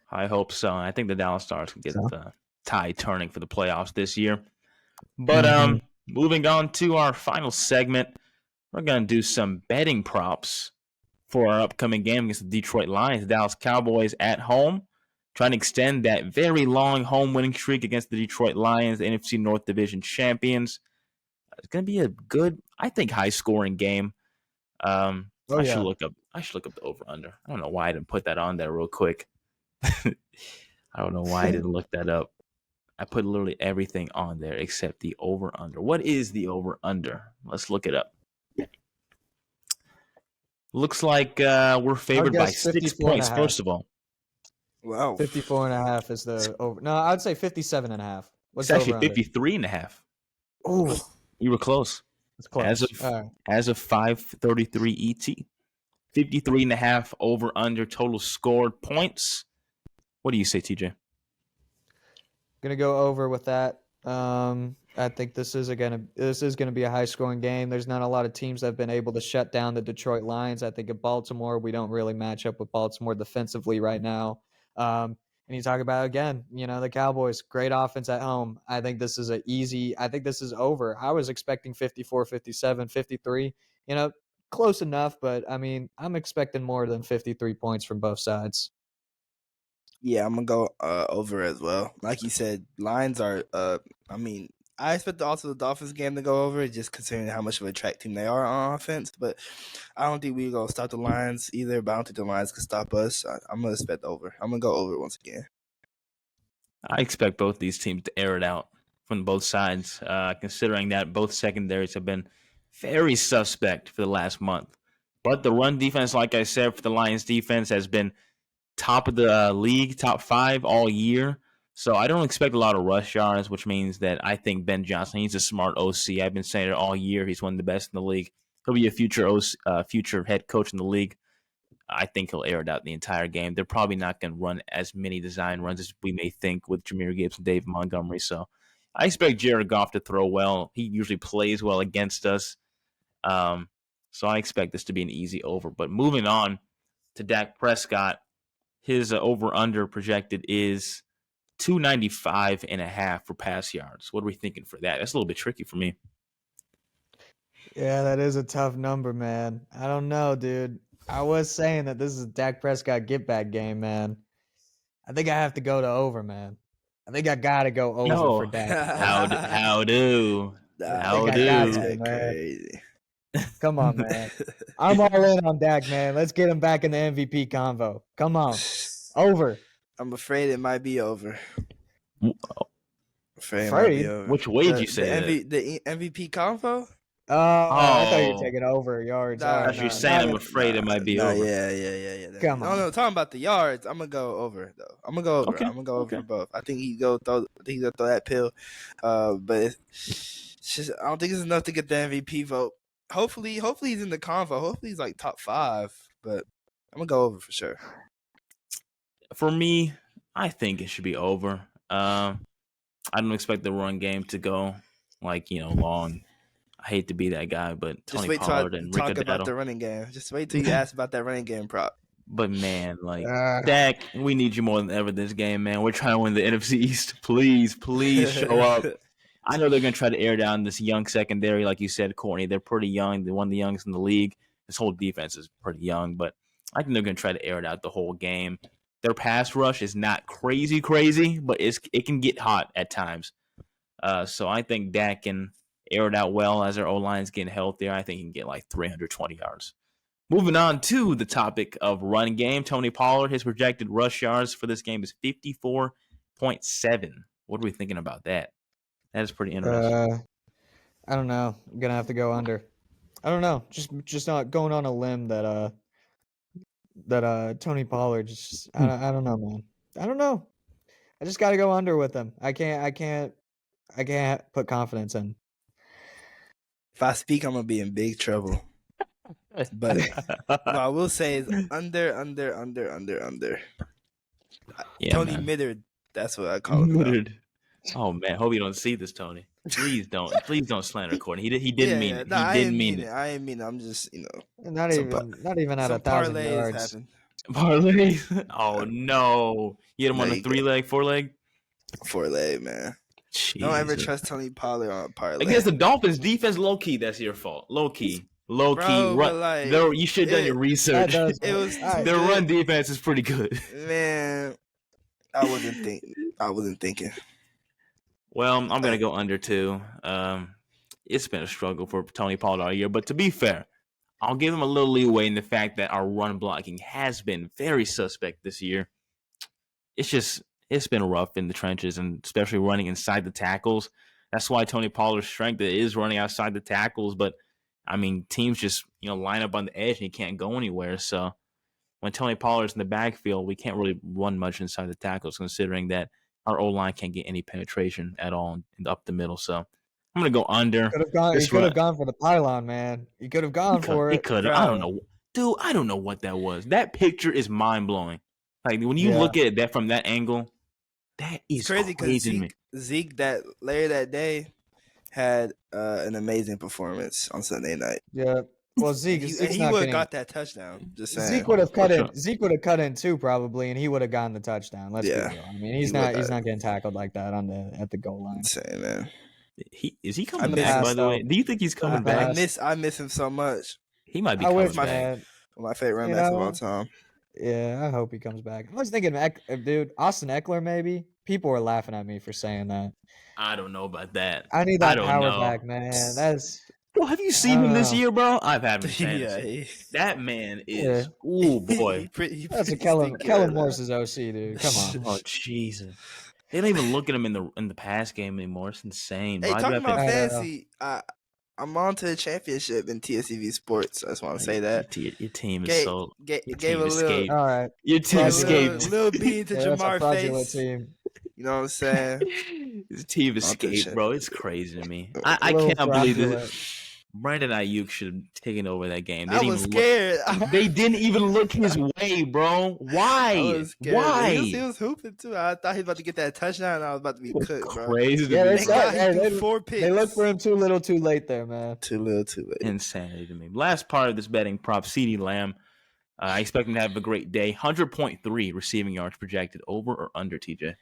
I hope so. I think the Dallas Stars can get the tide turning for the playoffs this year. But moving on to our final segment, we're going to do some betting props for our upcoming game against the Detroit Lions, the Dallas Cowboys at home, trying to extend that very long home winning streak against the Detroit Lions, the NFC North Division champions. It's going to be a good, I think, high-scoring game. I should look up the over/under. I don't know why I didn't put that on there real quick. I don't know why I didn't look that up. I put literally everything on there except the over/under. What is the over/under? Let's look it up. Looks like we're favored by 6 points, first of all. Wow. 54.5 is the over. No, I'd say 57.5. It's actually 53.5. Oh. You were close. It's close. As of 5:33 ET, 53.5 over/under total scored points. What do you say, TJ? Gonna go over with that. I think this is gonna be a high scoring game. There's not a lot of teams that have been able to shut down the Detroit Lions. I think at Baltimore, we don't really match up with Baltimore defensively right now. And you talk about, again, the Cowboys, great offense at home. I think this is over. I was expecting 54, 57, 53, close enough, but I mean, I'm expecting more than 53 points from both sides. Yeah, I'm going to go over as well. Like you said, Lions are, I expect also the Dolphins game to go over, just considering how much of a track team they are on offense. But I don't think we're going to stop the Lions either, but I don't think the Lions can stop us. I'm going to expect over. I'm going to go over once again. I expect both these teams to air it out from both sides, considering that both secondaries have been very suspect for the last month. But the run defense, like I said, for the Lions defense has been top of the league, top 5 all year. So I don't expect a lot of rush yards, which means that I think Ben Johnson, he's a smart OC. I've been saying it all year. He's one of the best in the league. He'll be a future head coach in the league. I think he'll air it out the entire game. They're probably not going to run as many design runs as we may think with Jahmyr Gibbs and Dave Montgomery. So I expect Jared Goff to throw well. He usually plays well against us. So I expect this to be an easy over. But moving on to Dak Prescott, his over-under projected is 295.5 for pass yards. What are we thinking for that? That's a little bit tricky for me. Yeah, that is a tough number, man. I don't know, dude. I was saying that this is a Dak Prescott get-back game, man. I think I have to go to over, man. I think I got to go over for Dak. How do? Crazy. Come on, man. I'm all in on Dak, man. Let's get him back in the MVP convo. Come on. Over. I'm afraid it might be over. Afraid? Which way did you say the MVP convo? Oh, I thought you were taking over yards. You're saying I'm afraid it might be over. Yeah. Come on. No, talking about the yards. I'm gonna go over though. I'm gonna go over. Okay. I'm gonna go over for both. I think he's gonna throw that pill. But it's just, I don't think it's enough to get the MVP vote. Hopefully he's in the convo. Hopefully he's like top 5. But I'm gonna go over for sure. For me, I think it should be over. I don't expect the run game to go long. I hate to be that guy, but Tony Pollard and Rick talk Adetto. about the running game. Just wait till you ask about that running game prop. But man, Dak, we need you more than ever this game, man. We're trying to win the NFC East. Please show up. I know they're going to try to air down this young secondary, like you said, Courtney. They're pretty young. They're one of the youngest in the league. This whole defense is pretty young, but I think they're going to try to air it out the whole game. Their pass rush is not crazy, but it can get hot at times. So I think Dak can air it out well as their O-line is getting healthier. I think he can get like 320 yards. Moving on to the topic of run game, Tony Pollard, his projected rush yards for this game is 54.7. What are we thinking about that? That is pretty interesting. I don't know. I'm gonna have to go under. I don't know. Just not going on a limb that Tony Pollard. I don't know, man. I don't know. I just got to go under with him. I can't put confidence in. If I speak, I'm gonna be in big trouble. But what I will say is under. Yeah, Tony man. Middard. That's what I call him. Middard. Oh man, hope you don't see this, Tony. Please don't slander Courtney. He didn't mean it. No, He didn't mean it. I ain't mean it. I'm just Not even at 1,000 yards. happen. Parlay. Oh no, you hit him on No, a 3-leg, 4-leg. 4-leg, man. Don't ever trust Tony Pollard on a parlay. Against the Dolphins defense, low key, that's your fault. Low key. Bro, like, you should have done your research. Their run defense is pretty good. Man, I wasn't thinking. Well, I'm gonna go under too. It's been a struggle for Tony Pollard all year, but to be fair, I'll give him a little leeway in the fact that our run blocking has been very suspect this year. It's been rough in the trenches, and especially running inside the tackles. That's why Tony Pollard's strength is running outside the tackles. But I mean, teams just line up on the edge and he can't go anywhere. So when Tony Pollard's in the backfield, we can't really run much inside the tackles, considering that our O-line can't get any penetration at all up the middle. So I'm going to go under. He could have gone for the pylon, man. He could have gone for it. He could have. I don't know. Dude, I don't know what that was. That picture is mind-blowing. Like, when you look at it from that angle, that is crazy to me. Zeke later that day had an amazing performance on Sunday night. Yeah. Well, Zeke would have got that touchdown. Just saying. Zeke would have cut in too, probably, and he would have gotten the touchdown. Let's be real. I mean, he's not getting tackled like that at the goal line. Insane, man. Is he coming back? By the way, do you think he's coming back? I miss him so much. He might be coming back. My favorite running back of all time. Yeah, I hope he comes back. I was thinking, dude, Austin Eckler maybe. People were laughing at me for saying that. I don't know about that. I need that power back, man. Bro, have you seen him this year, bro? I've had him. That man is. Ooh, boy. That's a Kellen Moore's OC, dude. Come on. Oh, Jesus. They don't even look at him in the pass game anymore. It's insane. Hey, talking about fantasy, I'm on to the championship in TSEV Sports. I just want to say that. Your team is gave a little. All right. Your team escaped. Little beat to Jamar Face. Team. You know what I'm saying? His team escaped, bro. It's crazy to me. I cannot believe this. Brandon Ayuk should have taken over that game. I was scared. They didn't even look his way, bro. Why? I was scared. Why? He was hooping too. I thought he was about to get that touchdown, and I was about to be cooked, bro. Crazy. They 4 picks. They looked for him too little, too late there, man. Too little, too late. Insanity to me. Last part of this betting prop, CeeDee Lamb. I expect him to have a great day. 100.3 receiving yards projected. Over or under, TJ?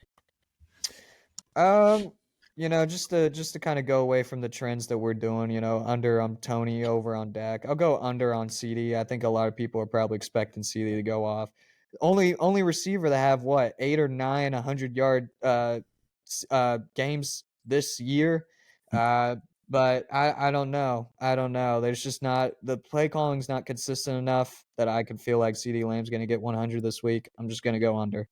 Just to kind of go away from the trends that we're doing, under on Tony, over on Dak. I'll go under on CD. I think a lot of people are probably expecting CD to go off. Only receiver to have 8 or 9 100-yard games this year. But I don't know. There's just not, the play calling's not consistent enough that I can feel like CD Lamb's going to get 100 this week. I'm just going to go under.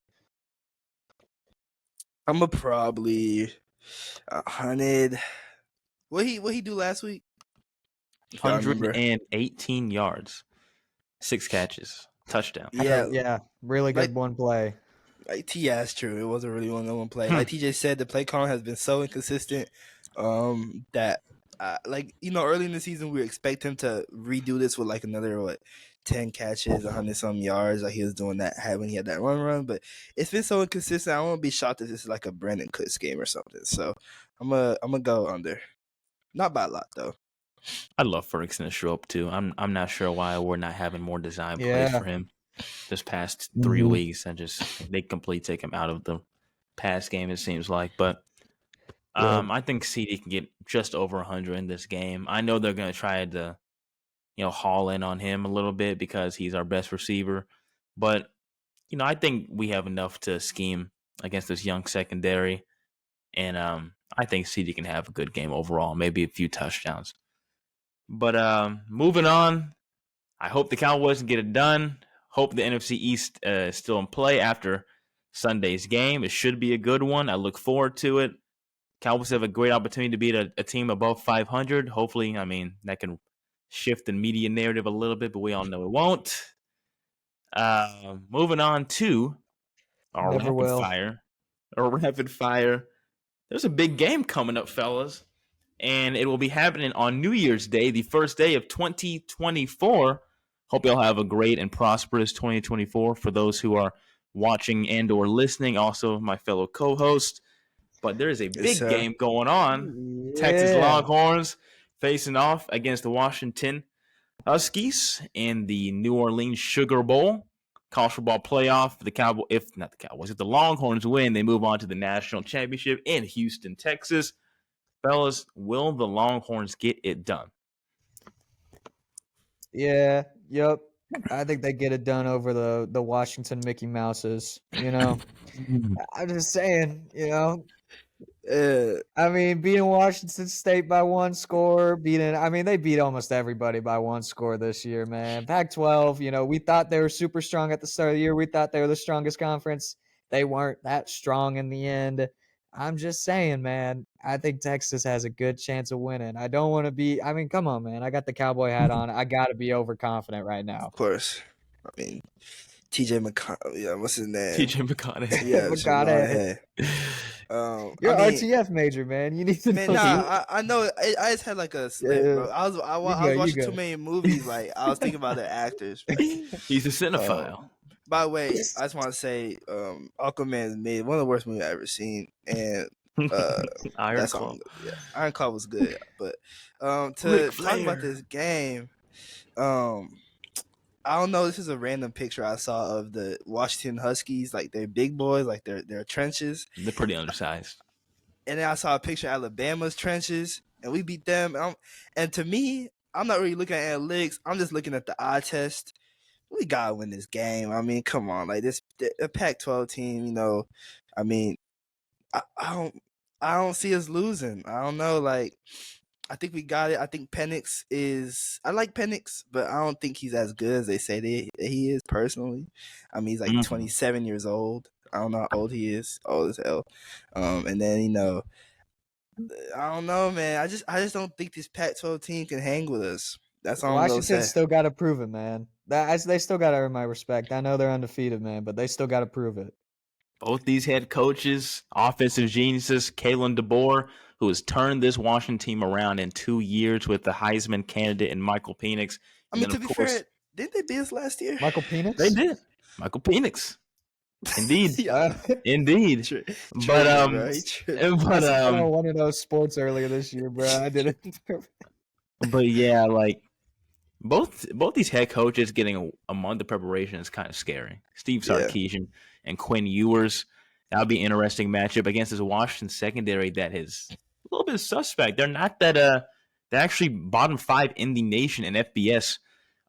I'm a probably 100. What he do last week? 118 yards, 6 catches, touchdown. Yeah, really good one play. Like that's true. It wasn't really one play. Like TJ said, the play calling has been so inconsistent that early in the season we expect him to redo this with another 10 catches, 100-some yards, like he was doing that when he had that run. But it's been so inconsistent. I won't be shocked if this is like a Brandon Cooks game or something. So I'm gonna go under. Not by a lot though. I love Ferguson to show up too. I'm not sure why we're not having more design plays for him this past 3 weeks. They completely take him out of the pass game, it seems like. But I think CD can get just over 100 in this game. I know they're going to try to, haul in on him a little bit because he's our best receiver. But, I think we have enough to scheme against this young secondary. And I think CD can have a good game overall, maybe a few touchdowns. But moving on, I hope the Cowboys can get it done. Hope the NFC East is still in play after Sunday's game. It should be a good one. I look forward to it. Cowboys have a great opportunity to beat a team above 500. Hopefully, that can shift the media narrative a little bit, but we all know it won't. Moving on to our Never rapid will. fire. Our rapid fire. There's a big game coming up, fellas, and it will be happening on New Year's Day, the first day of 2024. Hope y'all have a great and prosperous 2024 for those who are watching and or listening. Also, my fellow co-host. But there is a big game going on. Yeah. Texas Longhorns facing off against the Washington Huskies in the New Orleans Sugar Bowl. College football playoff. If the Longhorns win, they move on to the national championship in Houston, Texas. Fellas, will the Longhorns get it done? Yeah. Yep. I think they get it done over the Washington Mickey Mouses. I'm just saying. Beating Washington State by one score, they beat almost everybody by one score this year, man. Pac-12, we thought they were super strong at the start of the year. We thought they were the strongest conference. They weren't that strong in the end. I'm just saying, man, I think Texas has a good chance of winning. I don't want to be, come on, man. I got the cowboy hat on. I got to be overconfident right now. Of course. TJ McConnell. Yeah, what's his name? TJ McConnell. Yeah, McConnell. You're an RTF major, man. You need to know. I know. I just had like a slip, bro. I was watching too many movies. Like I was thinking about the actors. He's a cinephile. By the way, I just want to say, Aquaman is made one of the worst movies I've ever seen, and Iron Claw. Iron Claw was good. But to talk about this game, I don't know. This is a random picture I saw of the Washington Huskies, like they're big boys, like they're trenches. They're pretty undersized. And then I saw a picture of Alabama's trenches, and we beat them. And to me, I'm not really looking at analytics. I'm just looking at the eye test. We gotta win this game. Come on, like this a Pac-12 team. I don't see us losing. I don't know, like. I think we got it. I think Penix is. I like Penix, but I don't think he's as good as they say he is. Personally, he's like 27 years old. I don't know how old he is. Old as hell. And then I don't know, man. I just don't think this Pac-12 team can hang with us. That's all I'm gonna say. Washington still got to prove it, man. They still got to earn my respect. I know they're undefeated, man, but they still got to prove it. Both these head coaches, offensive geniuses, Kalen DeBoer, who has turned this Washington team around in 2 years with the Heisman candidate and Michael Penix. To be fair, didn't they beat us last year? Michael Penix? They did. Michael Penix. Indeed. Indeed. True. But one of those sports earlier this year, bro. I did it. But yeah, like both these head coaches getting a month of preparation is kind of scary. Steve Sarkisian and Quinn Ewers. That would be an interesting matchup against this Washington secondary that is a little bit suspect. They're not that they're actually bottom 5 in the nation in FBS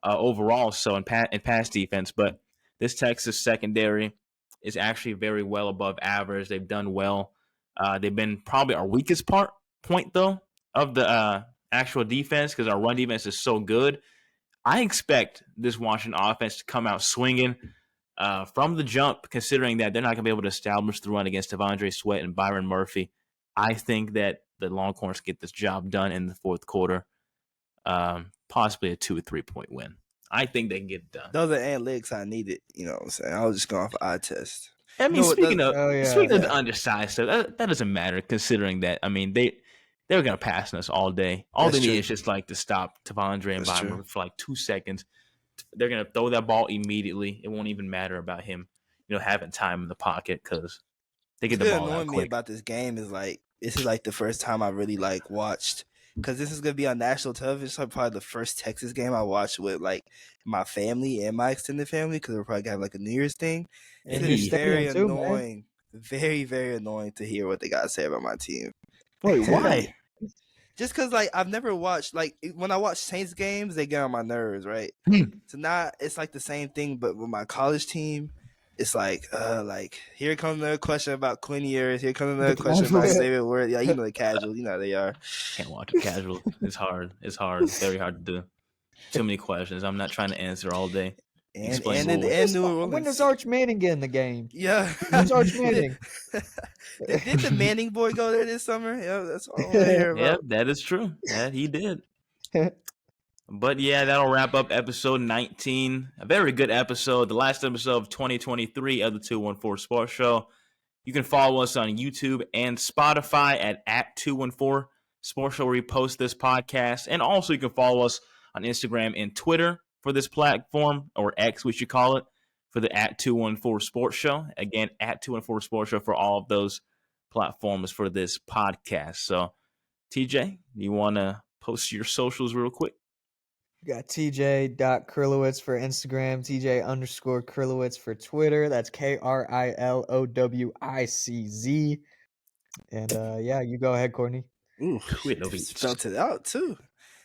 overall, so in pass defense. But this Texas secondary is actually very well above average. They've done well. They've been probably our weakest point though of the actual defense because our run defense is so good. I expect this Washington offense to come out swinging. From the jump, considering that they're not going to be able to establish the run against Devondre Sweat and Byron Murphy, I think that the Longhorns get this job done in the fourth quarter, possibly a 2 or 3 point win. I think they can get it done. Those are analytics I needed. You know what I'm saying? I was just going off eye test. Speaking of the undersized stuff, that doesn't matter considering that, they were going to pass us all day. All they need is just like to stop Devondre and Byron Murphy for like 2 seconds. They're going to throw that ball immediately. It won't even matter about him, having time in the pocket because they get the ball out quick. Me about this game is like this is like the first time I really like watched because this is going to be on national television. So probably the first Texas game I watched with like my family and my extended family because we're probably going to have like a New Year's thing. And it's very annoying, very, very annoying to hear what they got to say about my team. Wait, why? Just because, like, I've never watched, like, when I watch Saints games, they get on my nerves, right? So now it's like the same thing, but with my college team, it's like here comes another question about Quinn Ewers. Here comes another question about Xavier Word. Yeah, the casual. You know how they are. Can't watch it casual. It's hard. It's hard. Very hard to do. Too many questions. I'm not trying to answer all day. And New Orleans. When does Arch Manning get in the game? Yeah. Who's Arch Manning? Did the Manning boy go there this summer? Yeah, that's all I want to hear about. Yeah, that is true. Yeah, he did. But yeah, that'll wrap up episode 19. A very good episode. The last episode of 2023 of the 214 Sports Show. You can follow us on YouTube and Spotify at 214 Sports Show, where we post this podcast. And also you can follow us on Instagram and Twitter for this platform, or X, we should call it, for the at 214 Sports Show. Again, at 214 Sports Show for all of those platforms for this podcast. So, TJ, you want to post your socials real quick? You got tj.krilowic for Instagram, tj_Krilowicz for Twitter. That's KRILOWICZ. And yeah, you go ahead, Courtney. Ooh, spelled it out too.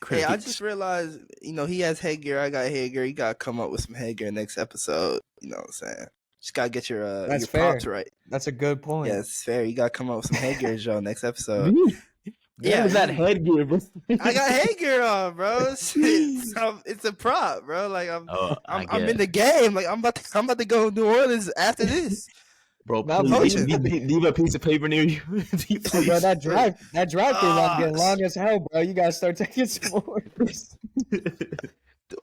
Hey, I just realized, he has headgear. I got headgear. You gotta come up with some headgear next episode. You know what I'm saying? Just gotta get your props right. That's a good point. Yeah, it's fair. You gotta come up with some headgear, Joe, next episode. Yeah, that headgear, bro. I got headgear on, bro. It's a prop, bro. Like I'm in the game. Like I'm about to go to New Orleans after this. Bro, leave a piece of paper near you. Bro, that drive through line getting long as hell, bro. You gotta start taking some orders.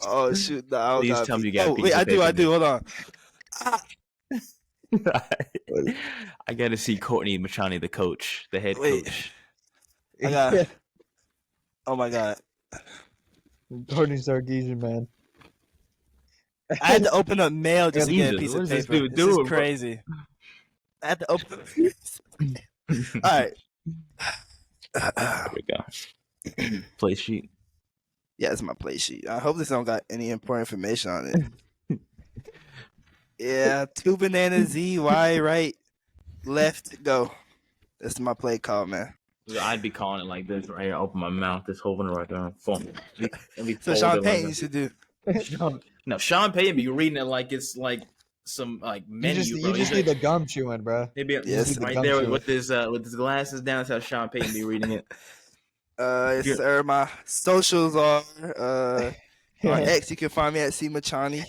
Oh shoot! No, please tell me you got a piece wait, of paper. I do. Hold on. I gotta see Courtney Machani, the coach, the head coach. I got. Oh my god. Courtney Sarkeesian, man. I had to open up mail just to get a piece of paper. This is crazy. I had to open. All right. There we go. Play sheet. Yeah, it's my play sheet. I hope this don't got any important information on it. Yeah, 2 bananas, Z, Y, right, left, go. That's my play call, man. I'd be calling it like this right here. Open my mouth. This holding it right there on phone. So Sean Payton used to do. No, Sean Payton be reading it like it's like some like menu. You just need the gum chewing, bro. Maybe right there with his glasses down. That's how Sean Payton be reading it. Yes, sir. My socials are on X. You can find me at C Machani,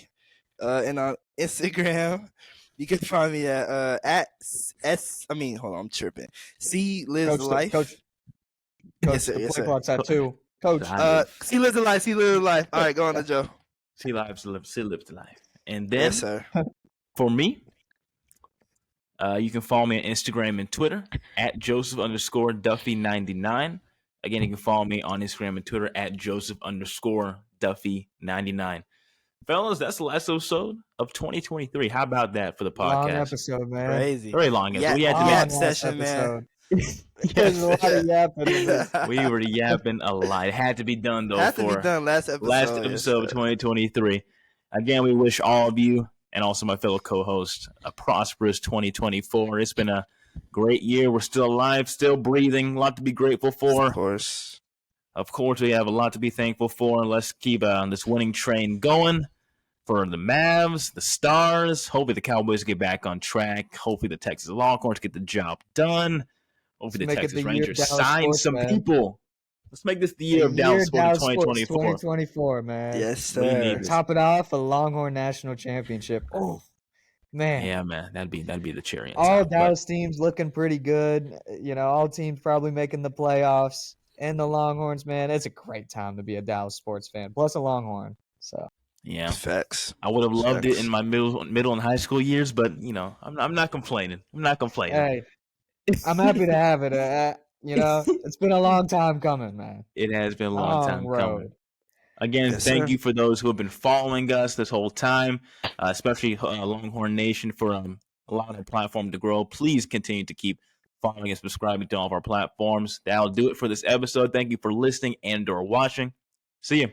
and on Instagram you can find me at S. I mean, hold on, I'm tripping. C Lives the Life. Coach. Yes, sir. Yes, sir. Clock's at 2. Coach. C Lives the Life. C Lives the Life. All right, go on to Joe. C lives the life. And then, yes, sir. For me, you can follow me on Instagram and Twitter at Joseph_Duffy99. Again, you can follow me on Instagram and Twitter at Joseph_Duffy99. Fellas, that's the last episode of 2023. How about that for the podcast? Long episode, man. Crazy. Very long episode. Yeah, we had to session, man. There's a lot of yapping. We were yapping a lot. It had to be done, though, had to be done last episode of 2023. Again, we wish all of you and also my fellow co-hosts a prosperous 2024. It's been a great year. We're still alive, still breathing. A lot to be grateful for. Of course, we have a lot to be thankful for. Let's keep this winning train going for the Mavs, the Stars. Hopefully the Cowboys get back on track. Hopefully the Texas Longhorns get the job done. Hopefully the Texas Rangers sign some people. Let's make this the year of Dallas Sports 2024. 2024, man. Yes, sir. Top it off, a Longhorn National Championship. Oh, man. Yeah, man. That'd be the cherry. All Dallas teams looking pretty good. All teams probably making the playoffs. And the Longhorns, man. It's a great time to be a Dallas sports fan. Plus a Longhorn. So. Yeah. Facts. I would have loved it in my middle and high school years, but I'm not complaining. Hey, I'm happy to have it. It's been a long time coming, man. It has been a long time coming. Again, thank you for those who have been following us this whole time, especially Longhorn Nation for allowing our platform to grow. Please continue to keep following and subscribing to all of our platforms. That'll do it for this episode. Thank you for listening and or watching. See you.